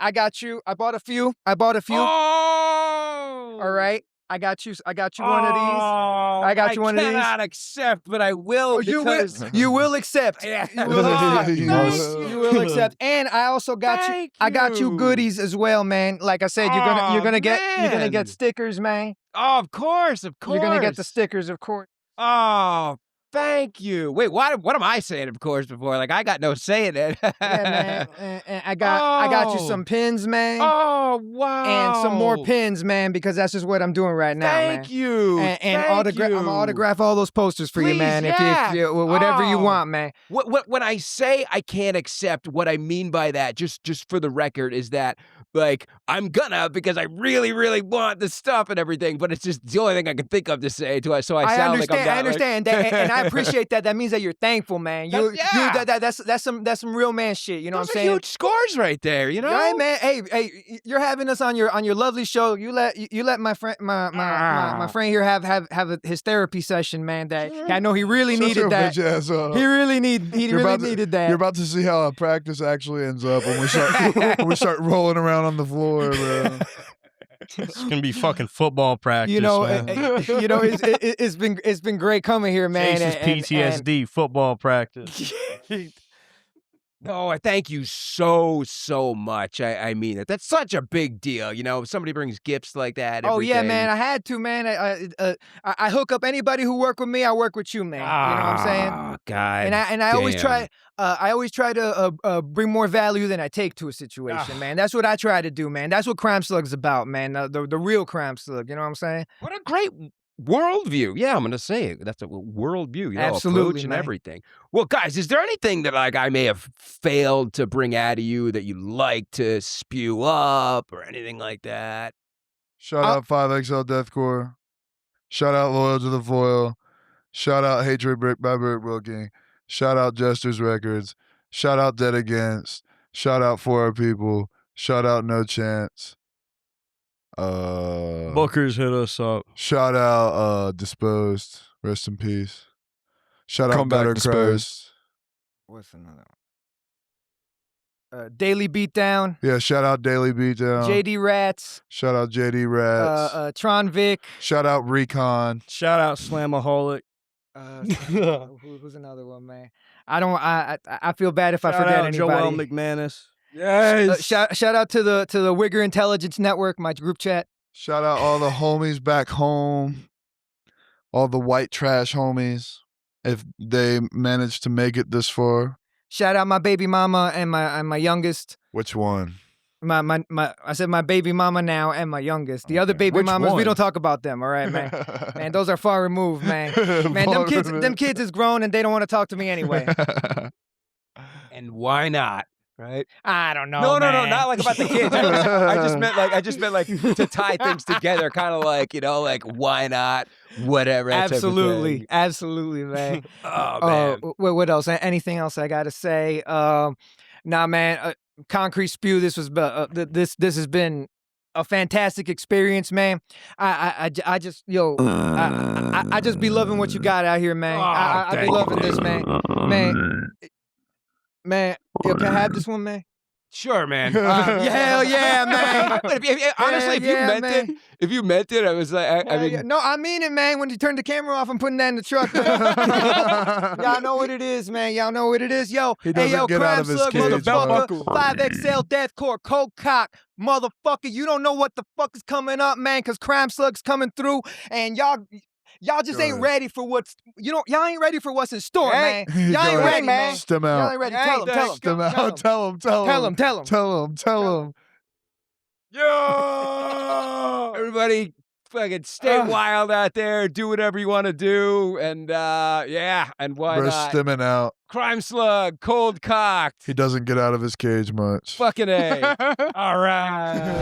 I got you. I bought a few. Oh! All right. I got you one of these. I got you one of these. I cannot accept, but I will. Oh, you will accept. Yeah. You will accept. Yes. You will accept. And I also got you. I got you goodies as well, man. Like I said, you're gonna get stickers, man. Oh, of course. You're gonna get the stickers, of course. Oh, thank you. Wait, what am I saying? Of course, before I got no say in it. Yeah, man. And I got you some pins, man. Oh, wow. And some more pins, man, because that's just what I'm doing right now, man. Thank you. And Thank you. I'm gonna autograph all those posters for you, Please, man. yeah. If you whatever you Oh. want, man. When I say I can't accept, what I mean by that, just for the record, is that like I'm gonna, because I really, really want the stuff and everything, but it's just the only thing I can think of to say to it. So I sound like I'm not, I understand that, and I appreciate that. That means that you're thankful, man. That's some real man shit. You know Those what I'm are saying? huge scores right there. You know, Right, man. Hey, you're having us on your lovely show. You let my friend my friend here have his therapy session, man. That I know he really needed that. He really needed that. You're about to see how our practice actually ends up when we start rolling around on the floor, bro. It's gonna be fucking football practice, man. It's been great coming here, man. Chase's PTSD football practice. No, I thank you so much. I mean it. That's such a big deal. You know, if somebody brings gifts like that. Oh yeah, everything. man. I had to, man. I hook up anybody who work with me. I work with you, man. You know what I'm saying? Oh, God. And I always try. I always try to bring more value than I take to a situation, man. That's what I try to do, man. That's what Crime Slug's about, man. The real Crime Slug. You know what I'm saying? What a great worldview. Yeah, I'm gonna say it. That's a worldview. You know, Absolutely, approach and man. everything. Well, guys, is there anything that like I may have failed to bring out of you that you like to spew up or anything like that? Shout out 5XL Deathcore. Shout out Loyal to the Foil. Shout out Hatred Brick by Brick Wilking. Shout out Jester's Records. Shout out Dead Against. Shout out For Our People. Shout out No Chance. Bookers hit us up. Shout out Disposed. Rest in peace. Shout out Come back, Better Disposed. Christ. What's another one? Daily Beatdown. Yeah, shout out Daily Beatdown. JD Rats. Shout out JD Rats. Tron Vic. Shout out Recon. Shout out Slamaholic. Who's another one, man? I feel bad if I Shout forget out anybody. Joel McManus. Yes. Shout out to the Wigger Intelligence Network, my group chat. Shout out all the homies back home. All the white trash homies. If they managed to make it this far. Shout out my baby mama and my youngest. Which one? I said my baby mama now and my youngest. The other baby Which mamas, we one? don't talk about them, all right, man. Man, those are far removed, man. Man, them kids is grown and they don't want to talk to me anyway. And why not? Right? I don't know. No, man. not like about the kids. I just meant like to tie things together, kind of like, you know, like why not? Whatever. that type of Absolutely, thing. absolutely, man. Oh man. What else? Anything else I gotta say? Nah, man. Concrete Spew. This was this has been a fantastic experience, man. I just I just be loving what you got out here, man. I be thank you, loving this, man. Man, yo, can I have this one, man? Sure, man. Hell yeah, man. But honestly, if you Yeah, meant man. it, if you meant it, I was like, I mean, No, I mean it, man. When you turn the camera off, I'm putting that in the truck, man. Y'all know what it is, man. Y'all know what it is. Yo, He hey, doesn't yo, get Crime out of his Slug, cage, motherfucker. man. 5XL Deathcore, Cold Cock, motherfucker. You don't know what the fuck is coming up, man, because Crime Slug's coming through, and y'all just Go ain't ahead. ready for what's y'all ain't ready for what's in store, Hey. man. Y'all ain't Go ahead. ready, man. Stem Y'all out. ain't ready. Hey, Tell him. Stem out. Tell him. yo, everybody, fucking stay wild out there. Do whatever you want to do, and and why Bro, not? stemming out. Crime Slug, cold cocked, He doesn't get out of his cage much. fucking A. All right.